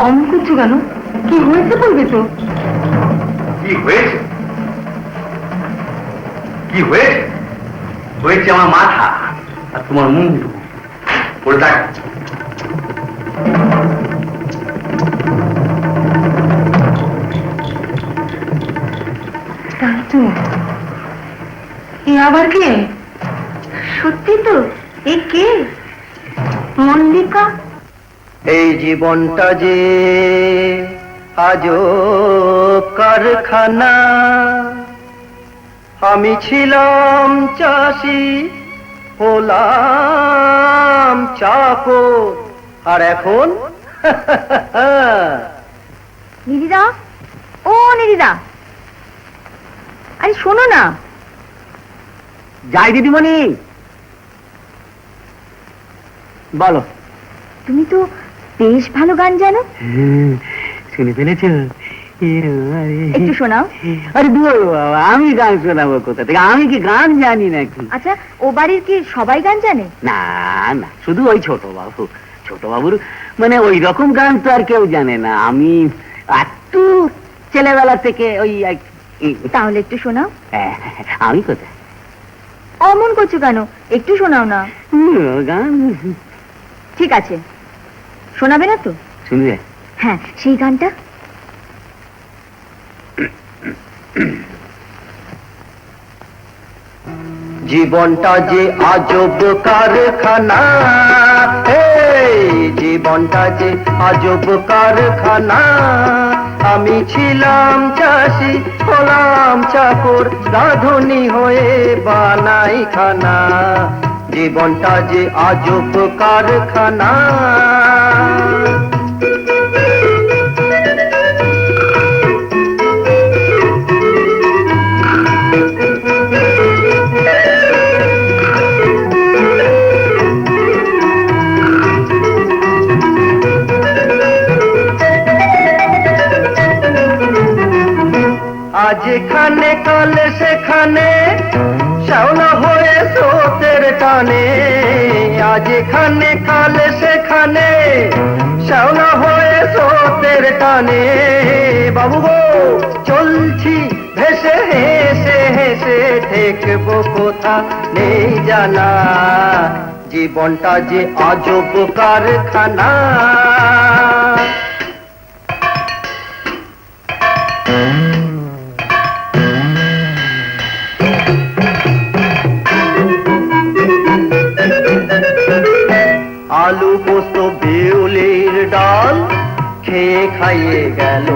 অমন করছো কেন? কি হয়েছে বলবে তো? কি হয়েছে? কি হয়েছে? হয়েছে আমার মাথা আর তোমার মুন্ডু। পড়ে থাক। তাই তো, এ আবার কে? সত্যি তো, এ কে? মল্লিকা। এই জীবনটা যে আজব কারখানা, আমি ছিলাম চাষি, হলাম চাকর, আর এখন নিধিদা, ও নিধিদা, আরে শোনো না। যাই দিদিমণি, বলো। তুমি তো বেশ ভালো গান জানো, শুনে ফেলেছ? একটু শোনাও। আরে দূর বাবা, আমি গান শোনাবো কোথা থেকে? আমি কি গান জানি নাকি? আচ্ছা, ও বাড়ির কি সবাই গান জানে? না না, শুধু ওই ছোট বাবু। ছোট বাবুর মানে ওই রকম গান তো আর কেউ জানে না। আমি একটু ছেলেবেলা থেকে ওই তাহলে একটু শোনাও। আমি কোথায়? অমন করছো কেন? একটু শোনাও না। গান ঠিক আছে, শোনাবে না তো? শুনবে? হ্যাঁ, সেই গানটা। জীবনটা যে আজব কারখানা, জীবনটা যে আজব কারখানা, আমি ছিলাম চাষি, হলাম চাকর, রাঁধুনি হয়ে বানাই খানা। জীবনটা যে আজব কারখানা। আজ এখানে কাল সেখানে, শ্যাওলা হয়ে স্রোতের টানে। আজ এখানে কাল সেখানে, শ্যাওলা হয়ে স্রোতের টানে। বাবু গো, চলছি ভেসে হেসে হেসে, ঠেকবো কোথা নেই জানা। জীবনটা যে আজব কারখানা। আলু পোস্ত বিউলির ডাল, খেয়ে খাইয়ে গেল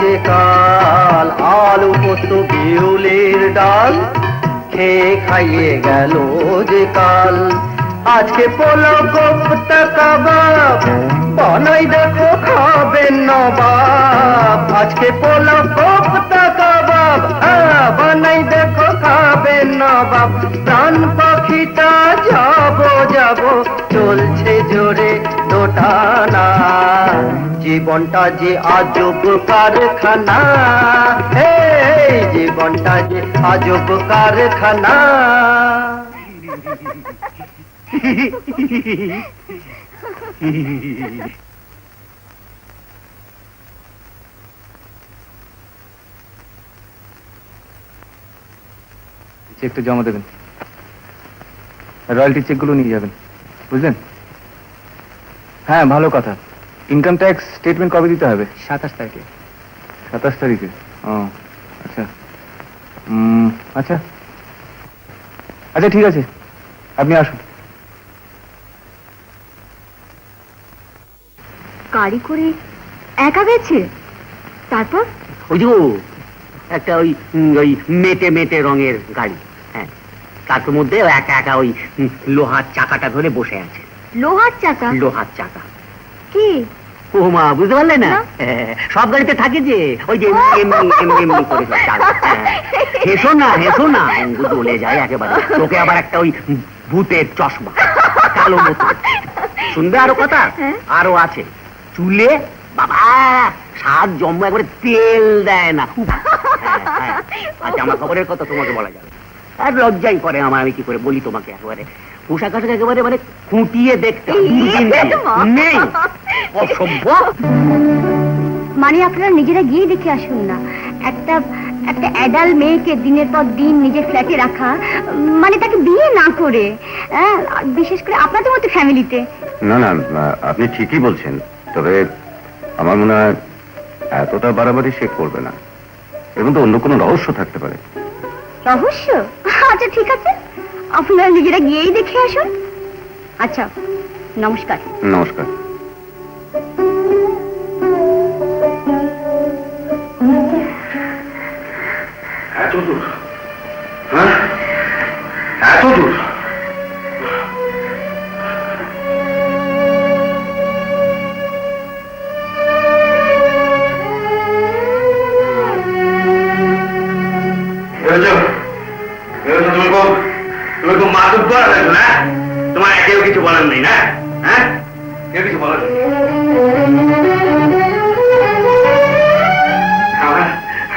যে কাল। আলু পোস্ত বিউলির ডাল, খেয়ে খাইয়ে গেল যে কাল। আজকে পোলাও কোপ্তা কাবাব, বানাই দেখো খাবেন নবাব। আজকে পোলাও কোপ্তা কাবাব, বানাই দেখো খাবেন নবাব। প্রাণ পাখিটা যাবো যাবো, চলছে জোরে দোটানা। জীবনটা যে আজব কারখানা, জীবনটা যে আজব কারখানা। চেকটা জমা দেবেন, রয়্যালটি চেকগুলো নিয়ে যাবেন, বুঝলেন? হ্যাঁ, ভালো কথা। ইনকাম ট্যাক্স স্টেটমেন্ট কবে দিতে হবে? 27 তারিখে। 27 তারিখে? ও আচ্ছা। আচ্ছা আচ্ছা, ঠিক আছে, আপনি আসুন। গাড়ি করে একা গেছে? তারপর? ওই যে একটা ওই মেটে মেটে রঙের গাড়ি, হ্যাঁ, তার মধ্যে একা একা ওই লোহার চাকাটা ধরে বসে আছে। লোহার চাকা? লোহার চাকা। কি? ও মা, বুঝতে পারলে না? সব গাড়িতে থাকে যে ওই যে এমনি এমনি এমনি করে সব চালায়। হেসো না, হেসো না, অঙ্গ চলে যায় একেবারে। তোকে আবার একটা ওই ভূতের চশমা, কালো মতো। শুনবে আরো কথা? আরো আছে। চুলে বাবা সাত জম্ম, একবারে তেল দেয় না। আর জামা কাপড়ের কথা তোমাকে বলা যাবে, আর লজ্জাই করে আমার। আমি কি করে বলি তোমাকে? একেবারে পোশাক আশাক একেবারে মানে খুঁটিয়ে দেখতে হয়, দূরবীন দিয়ে। নেই অসভ্য। মানে আপনারা নিজেরা গিয়ে দেখে আসুন না। একটা একটা অ্যাডাল্ট মেয়েকে দিনের পর দিন নিজের ফ্ল্যাটে রাখা, মানে তাকে বিয়ে না করে, হ্যাঁ, আর বিশেষ করে আপনাদের মতো ফ্যামিলিতে। না না আপনি ঠিকই বলছেন, তবে আমার মনে হয় এতটা বাড়াবাড়ি সে করবে না। এর মধ্যে অন্য কোনো রহস্য থাকতে পারে। রহস্য? আচ্ছা ঠিক আছে, আপনারা নিজেরা গিয়েই দেখে আসুন। আচ্ছা, নমস্কার। নমস্কার। এত দূর? হ্যাঁ, এত দূর? তুমি খুব মাতুব করা হয়েছো না? তোমার কেউ কিছু বলার নেই না? হ্যাঁ, কেউ কিছু বলার নেই।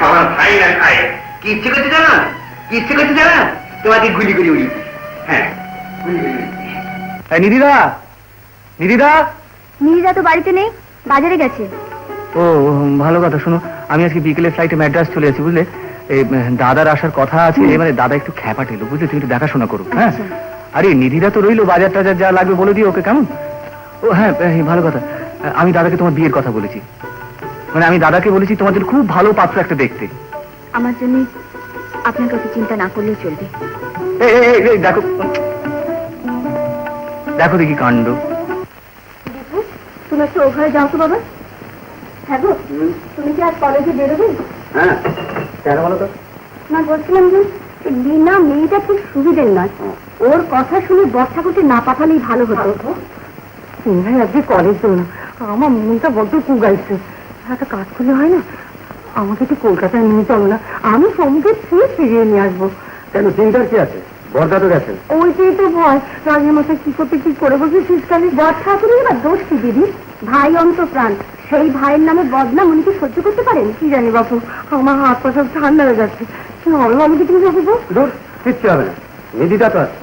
আমার ভাই না খাই কি ইচ্ছে করছে জানা? কি ইচ্ছে করছে জানা? তোমাকে গুলি গুলি উড়ি। হ্যাঁ, নিধিদা, নিধিদা। নীলিদা তো বাড়িতে নেই, বাজারে গেছে। ও ভালো কথা। শোনো, আমি আজকে বিকেলে ফ্লাইটে ম্যাড্রাস চলে আছি, বুঝলে। এই দাদার আসার কথা আছে, মানে দাদা একটু খ্যাপাট এলো, বুঝলে। তুমি একটু দেখাশোনা করো, হ্যাঁ। আচ্ছা। আরে নিধিদা তো রইলো, বাজার টাজার যা লাগবে বলে দিও ওকে, কেমন? ও হ্যাঁ, ভালো কথা। আমি দাদাকে তোমার বিয়ের কথা বলেছি, মানে আমি দাদাকে বলেছি তোমার জন্য খুব ভালো পাত্র একটা দেখতে। আমার জন্য আপনার কাছে চিন্তা না করলেও চলবে। এই দেখো, দেখো দেখি কাণ্ড। তুমি একটু ওখানে যাও তো বাবা। হ্যাঁ গো, তুমি কি আজ কলেজে বেরোবে? হ্যাঁ, কেন বলো তো? না, বলছিলাম যে লীনা মেয়েটা খুব সুবিধের নয়, ওর কথা শুনে বর্ষা করতে না পাঠালেই ভালো হতো। ভাই আজকে কলেজ যাবো না, আমার মনটা বড্ড কুগাইছে। একটা কাজ করলে হয় না, আমাকে একটু কলকাতায় নিয়ে চলো না, আমি সমুদ্রে ফিরিয়ে নিয়ে আসবো। কেন, চিন্তার কি আছে? বর্দা তো গেছেন। ওইটাই তো ভয়, রাজের মাথায় কি করতে কি করে বলছি শীতকালে। বর্ষা করে এবার দোষ কি দিদি? ভাই অন্ত প্রাণ, সেই ভাইয়ের নামে বদনাম উনি কি সহ্য করতে পারেন? কি জানি বাপু, আমার হাত পা সব ঠান্ডা হয়ে যাচ্ছে। কি হবে আমাকে তুমি বাপু? দূর, কিচ্ছু হবে না, নিধিটা তো আছে।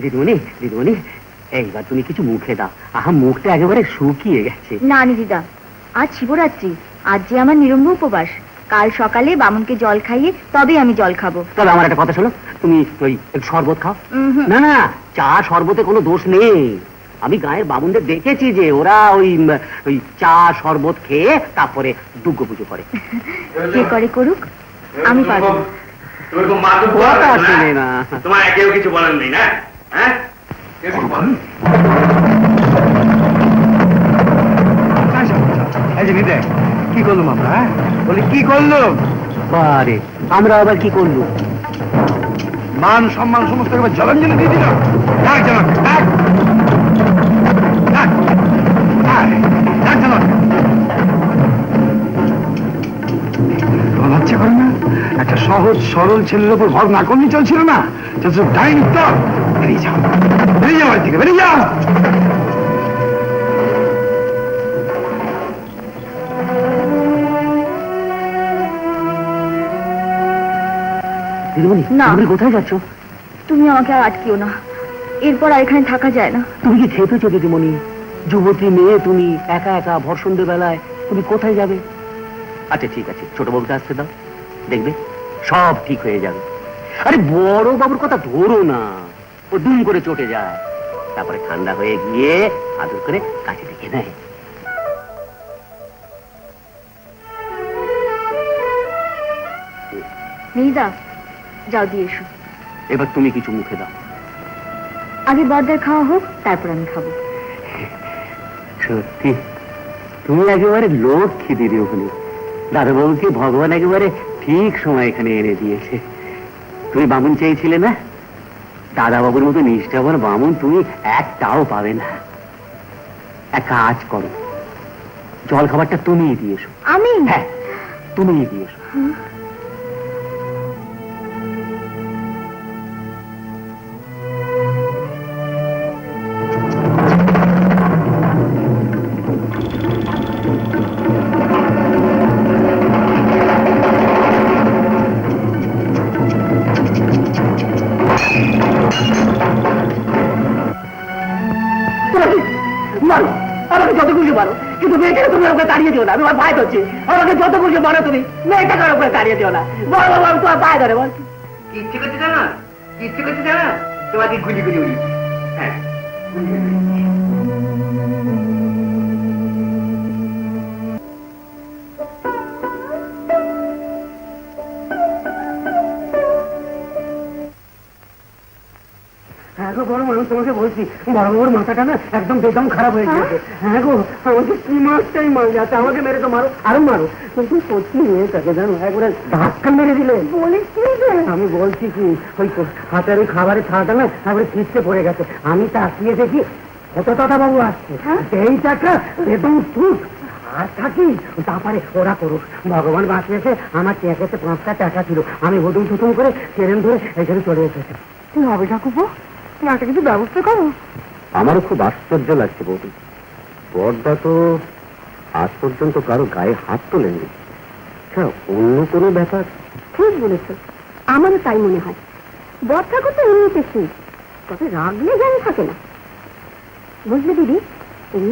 দিদিমণি, দিদিমণি, এইবার তুমি কিছু মুখে দাও। আহা, মুখটা একেবারে শুকিয়ে গেছে। না নিদিদা, আজ শিবরাত্রি, আজ যে আমার নিরম্ভ উপবাস। কাল সকালে বামুনকে জল খাইয়ে তবে আমি জল খাবো। তবে আমার একটা কথা শোনো, তুমি ওই একটু শরবত খাও। উহুম। না না, চা শরবতে কোনো দোষ নেই। আমি গায়ের বামুনদের দেখেছি যে ওরা ওই চা শরবত খেয়ে তারপরে দুর্গ পুজো করে। কে করে করুক, আমি পারবো না। তুমি খুব মাতুব কথা শুনে না। তোমার কেউ কিছু বলার নেই না? হ্যাঁ, কেউ কিছু বলার নেই। এই যে নিদে, কি করলাম আমরা? হ্যাঁ, বলি কি করলাম? বারে, আমরা আবার কি করলো? মান সম্মান সমস্ত একেবারে জলাঞ্জলি দিয়ে দিল। ডাক জানান, ডাক ডাক ডাক জানান। লজ্জা করে না? একটা সহজ সরল ছেলের উপর ভর না করলে চলছিল না? চলছে ডাইনি তো। বেরিয়ে যাও, বেরিয়ে যাও বাড়ি থেকে, বেরিয়ে যাও। দিদিমণি, না। তুমি কোথায় যাচ্ছ? তুমি আমাকে আর আটকিও না, এরপর আর এখানে থাকা যায় না। তুমি কি খেপেছো দিদিমণি? যুবতী মেয়ে তুমি, একা একা ভর সন্ধ্যে বেলায় তুমি কোথায় যাবে? আচ্ছা ঠিক আছে, ছোট বাবুকে আসতে দাও, দেখবে সব ঠিক হয়ে যাবে। আরে বড় বাবুর কথা ধরো না, ও দুম করে চটে যায়, তারপরে ঠান্ডা হয়ে গিয়ে আদর করে কাছে ডেকে নেয়। নিদা, যাও দিয়ে এসো। এবার তুমি কিছু মুখে দাও। আগে বর্দার খাওয়া হোক, তারপর আমি খাবো। সত্যি তুমি একেবারে লক্ষ্মী দিদি। ওখানে দাদাবাবুকে ভগবান একেবারে ঠিক সময় এখানে এনে দিয়েছে। তুমি বামুন চেয়েছিলে না? দাদাবাবুর মতো নিষ্ঠাবান বামুন তুমি একটাও পাবে না। এক কাজ করো, জল খাবারটা তুমিই দিয়েছো। আমি? হ্যাঁ, তুমিই দিয়েছো। মারো, আমাকে যত খুশি মারো, কিন্তু মেয়েটাকে তুমি ওকে তাড়িয়ে দিও না, আমি আমার ভাই ধরছি। আমাকে যত খুশি মারো তুমি, মেয়েটাকে ওকে তাড়িয়ে দিও না। বল বাবা, আমি তোমার ভাই ধরে বল। কি ইচ্ছে করছে জানা, কি ইচ্ছে করছে জানা, তোমাকে গুলি গুলি উড়ি। হ্যাঁ, হ্যাঁ গো বড় মানুষ, তোমাকে বলছি বড় বড় মাথাটা না একদম বেদম খারাপ হয়ে গেছে। হ্যাঁ গো, আমাকে কি মাছটাই মার যাচ্ছে, আমাকে মেরে তো মারো, আরো মারো, কিন্তু সত্যি মেয়েটাকে জানো একবারে ধাক্কা মেরে দিলে। বলিস কি? আমি বলছি কি, ওই হাতের ওই খাবারের ছাড়াটা না একবারে ছিটকে পড়ে গেছে। আমি তাকিয়ে দেখি কত দাদা বাবু আসছে, এই টাকা বেদম ছুট আর থাকি, তারপরে ওরা করুক। ভগবান বাঁচিয়েছে, আমার চেকেতে 5টা টাকা ছিল, আমি হুতুম থুতুম করে ট্রেন ধরে এখানে চলে এসেছে। কি হবে ঠাকুরপো, একটা কিছু ব্যবস্থা করো। আমারও খুব আশ্চর্য লাগছে বৌদি, বড়দা তো আজ পর্যন্ত কারো গায়ে হাত তোলেননি। আচ্ছা, অন্য কোনো ব্যাপার? ঠিক বলেছ, আমারও তাই মনে হয়। বর ঠাকুর তো এমনিতে ঠিক, তবে রাগলে জ্ঞান থাকে না। বুঝলে দিদি,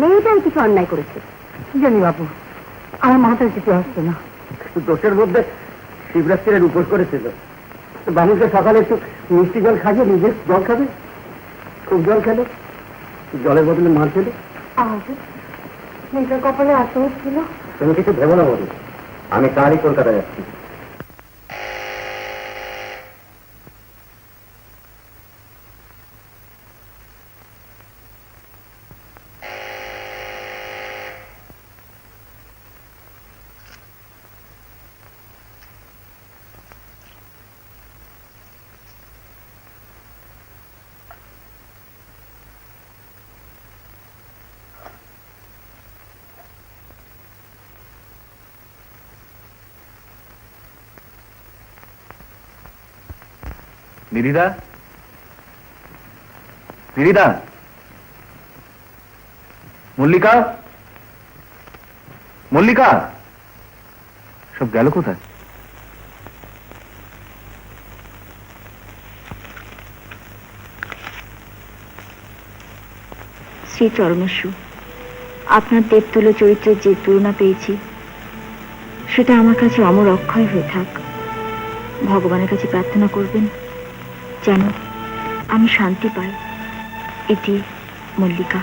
মেয়েটাই কিছু অন্যায় করেছে। কি জানি বাবু, আমার মাথায় কিছু আসছে না। দোষের মধ্যে শিবরাত্রির উপর করেছিল। বাবুকে সকালে একটু মিষ্টি জল খাইয়ে নিজে জল খাবে, খুব জল খেলো, জলের বদলে মার খেলো। নিজের কপালে এত ছিল। তুমি কিছু ভেবো না বলি, আমি কালই কলকাতা যাচ্ছি। দিদিদা, দিদিদা, মল্লিকা, মল্লিকা, সব গেল কোথায়? শ্রী চরমেশ্বু, আপনার দেবতুল্য চরিত্রের যে তুলনা পেয়েছি, সেটা আমার কাছে অমর অক্ষয় হয়ে থাক। ভগবানের কাছে প্রার্থনা করবেন যেন আমি শান্তি পাই। এটি মল্লিকা।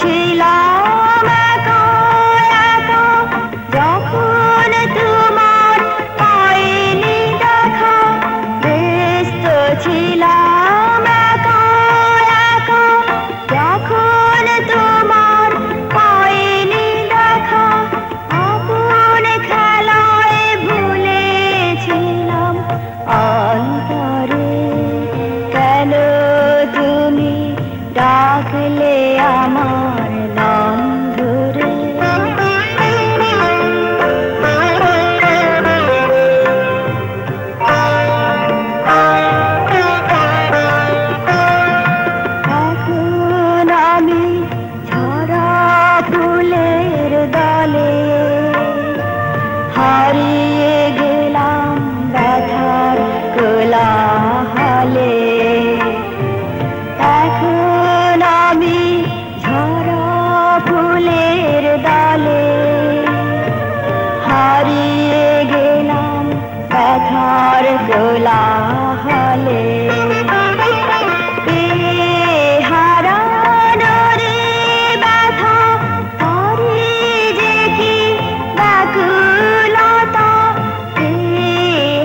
ছিলাম একা একা যখন তুমি ব্যথার কোলাহলে হারানোরে ব্যথা তারে যে কি ব্যাকুলতা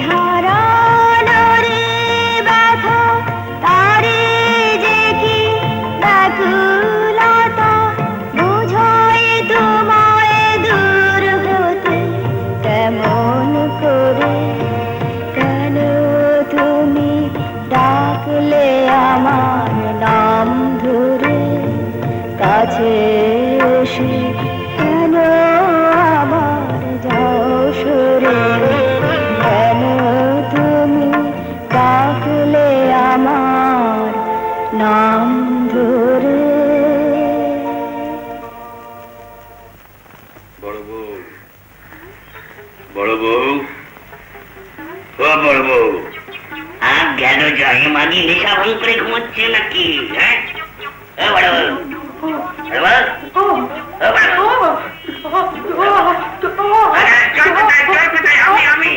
হারানোরে ব্যথা তারে যে কি ব্যাকুলতা বোঝাই তোমায় দূর হতে কেমন করে কেন তুমি ডাকলে আমার নাম ধরে কাছে এসে কেন আমার যাও সরে কেন তুমি ডাকলে আমার নাম ধরে বড় বউ, বড় বউ, ও বড় বউ, আর গেল জয় মাগি নেশা ভঙ্গ করে ঘুমাচ্ছে নাকি? হ্যাঁ, ও বড় বউ, বড় বউ, ও বড় বউ, আরে, চল কোথায়? আমি,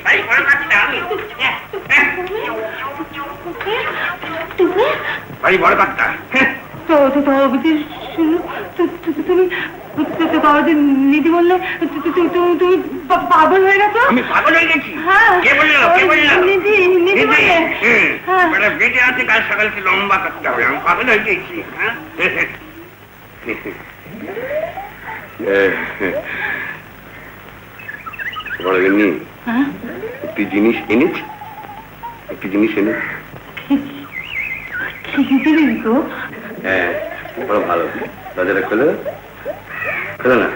বাড়ি বড় কাজটা আমি, বাড়ি বড় কাজটা, নিধি বললে তুমি পাগল হয়ে গেছো? আমি পাগল হয়ে গেছি? কে বললো? নিধি বললে মানে বেঁচে আছে, কাল সকালকে লম্বা করতে হবে, আমি পাগল হয়ে গেছি। হ্যাঁ, বড় গিন্নি, একটি জিনিস এনেছি, হ্যাঁ, বড় ভালো, দরজাটা খোলো না।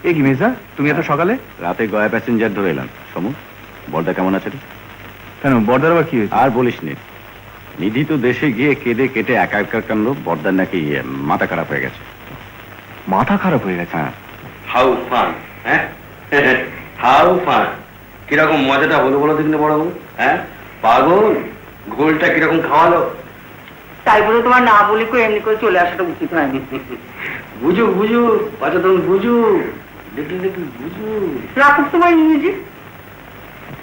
এ কি মেজা, তুমি এত সকালে? রাতে গয়া প্যাসেঞ্জার ধরে এলাম। সমু, বড়দা কেমন আছে রে? কেন, বর্দার আবার কি হয়েছে? আর বলিস নি, নিধি তো দেশে গিয়ে কেঁদে কেটে একা কান্ড, বর্দার নাকি মাথা খারাপ হয়ে গেছে। মাথা খারাপ হয়ে গেছে? হ্যাঁ। হাউ ফান, হ্যাঁ, হাউ ফান, কিরকম মজাটা হলো বলো দেখিনি বড় বউ? হ্যাঁ, পাগল গোলটা কিরকম খাওয়ালো। তাই বলে তোমার না বলে করে এমনি করে চলে আসাটা উচিত হয়নি। বুঝু বাচ্চাতন বুঝু, দেখি বুঝু। রাখুক তোমার ইংরেজি,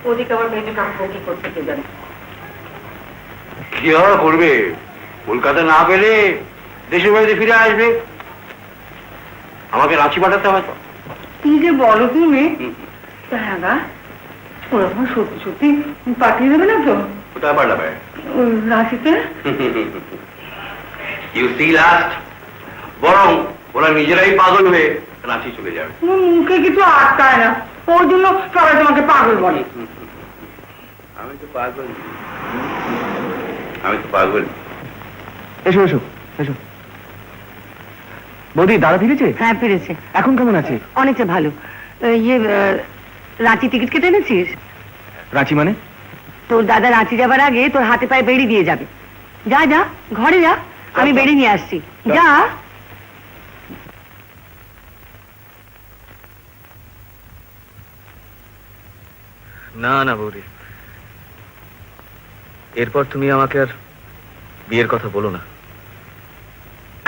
ওদিকে আবার মেয়েকে কাকু কি করতে কে জানে। কি আর করবে, কলকাতা না পেলে দেশের বাড়িতে ফিরে আসবে, আমাকে রাঁচি পাঠাতে হবে তো। তুমি যে বলো তুমি, হ্যাঁ গা, ওরকম সত্যি সত্যি পাঠিয়ে দেবে না তো? কোথায় পাঠাবে? ওই রাশিতে। ইউ সি লাস্ট, বরং ওরা নিজেরাই পাগল হয়ে রাঁচি চলে যাবে। মুখে কিছু আটকায় না, ওর জন্য সবাই তোমাকে পাগল বলে। আমি তো পাগল। এসো এসো এসো। বৌদি, দাদা ফিরেছে? হ্যাঁ ফিরেছে। এখন কেমন আছে? অনেকটা ভালো। রাঁচি টিকিট কেটে এনেছিস? রাঁচি মানে? তোর দাদা রাঁচি যাবার আগে তোর হাতে পায়ে বেড়ি দিয়ে যাবে। যা যা, ঘরে যা, আমি বেড়ি নিয়ে আসছি, যা। না না বৌদি, এরপর তুমি আমাকে আর বিয়ের কথা বলো না।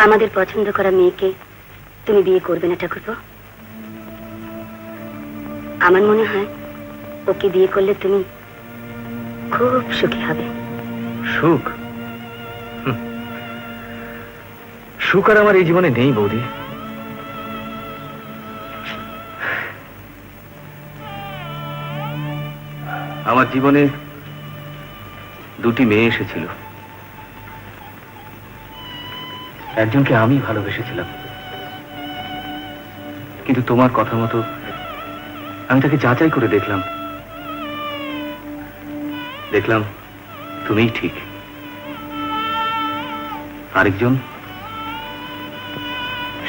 আমাদের পছন্দ করা মেয়েকে তুমি বিয়ে করবে না ঠাকুরপো? আমার মনে হয় ওকে বিয়ে করলে তুমি খুব সুখী হবে। সুখ? সুখ আর আমার এই জীবনে নেই বৌদি। আমার জীবনে দুটি মেয়ে এসেছিল, একজনকে আমি ভালোবেসেছিলাম, কিন্তু তোমার কথা মতো আমি তাকে যাচাই করে দেখলাম তুমিই ঠিক। আরেকজন,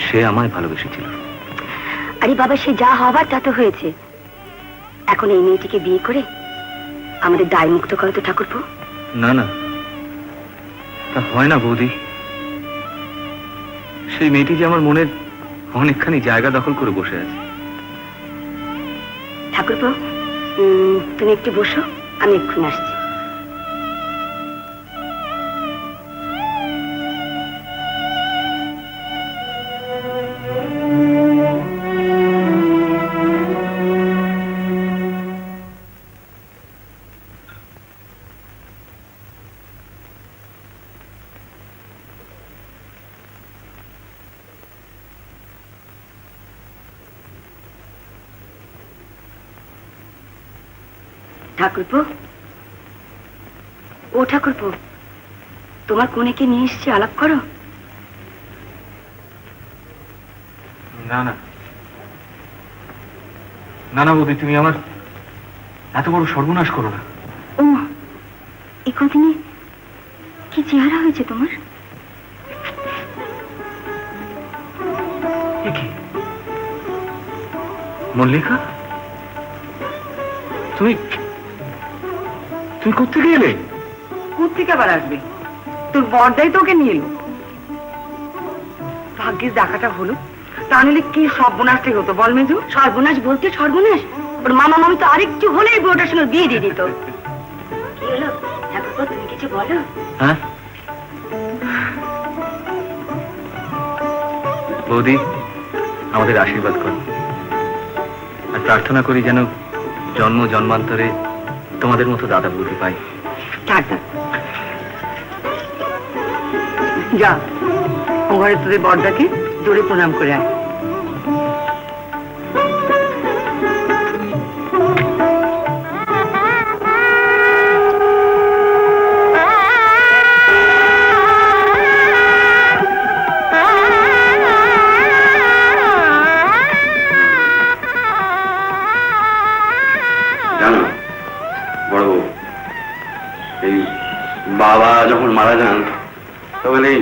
সে আমায় ভালোবেসেছিল। আরে বাবা, সে যা হবার তা তো হয়েছে। এখন এই মেয়েটিকে বিয়ে করে আমাদের দায় মুক্ত করো তো ঠাকুরপো। না না, তা হয় না বৌদি। সেই মেয়েটি যে আমার মনের অনেকখানি জায়গা দখল করে বসে আছে। ঠাকুরপো, তুমি একটু বসো, আমি এক্ষুনি আসছি। ঠাকুরপো, ও ঠাকুরপো, তোমার কোনেকে নিয়ে এসছি, আলাপ করো। না না না না বৌদি, তুমি আমার এত বড় সর্বনাশ করো না। ও এই কদিনে কি চেহারা হয়েছে তোমার? এ কি মল্লিকা, তুমি তুমি কোত্থেকে এলে? কোত্থেকে আবার আসবে? তোর বড়দাই তোকে নিয়ে এলো। ভাগ্যের ডাকাটা হলো, তা নিলে কি সর্বনাশটাই হতো বল মেজু? সর্বনাশ বলতে সর্বনাশ, ওর মামা মামি তো আরেকটু হলে এই বুড়োটার সঙ্গে বিয়ে দিয়ে দিত। কি হলো ঠাকুরপো, তুমি কিছু বলো। হ্যাঁ বৌদি, আমাদের আশীর্বাদ করো আর প্রার্থনা করি যেন জন্ম জন্মান্তরে তোমাদের মতো দাদা বৌদি পাই। থাক থাক, যা ও ঘরে তোদের বড়দাকে জোরে প্রণাম করে আয়। জানো বড় বউ, এই বাবা যখন মারা যান তখন এই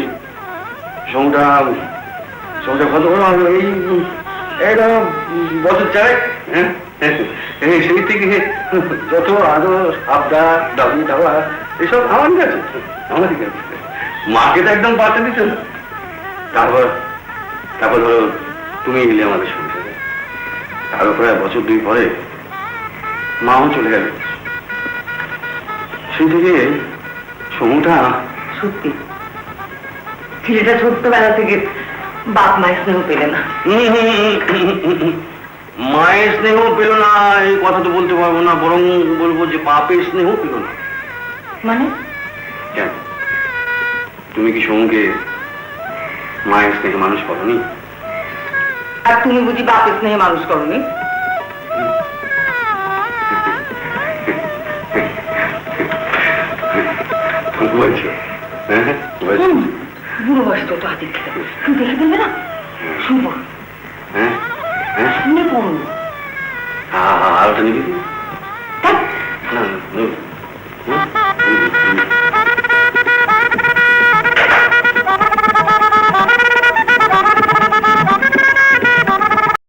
সমুটা কত বড় হবে? এটা বছর চারেক, হ্যাঁ সেই থেকে যত আদর আবদার দাবি দাবা এসব আমার কাছে, আমারই কাছে। মাকে তো একদম বাঁচা দিত না। তারপর তারপর ধরো তুমি এলে আমাদের সংসারে, তার উপরে বছর 2 পরে মাও চলে গেল। সেই থেকে সমুটা সত্যি ছেলেটা ছোট্টবেলা থেকে বাপ মায়ের স্নেহ পেলে না। মায়ের স্নেহ পেল না এই কথা তো বলতে পারবো না, বরং বলবো যে বাপের স্নেহ পেল না। মানে কেন, তুমি কি সমুকে মায়ের স্নেহে মানুষ করনি? আর তুমি বুঝি বাপের স্নেহে মানুষ করনি? বলছো? হ্যাঁ বলছো। বুড়ো বয়স তো হাতে খেতে তুমি দেখে দেবে না? শুনবো, হ্যাঁ হ্যাঁ, শুনে পড়বো। আলোটা নিবি?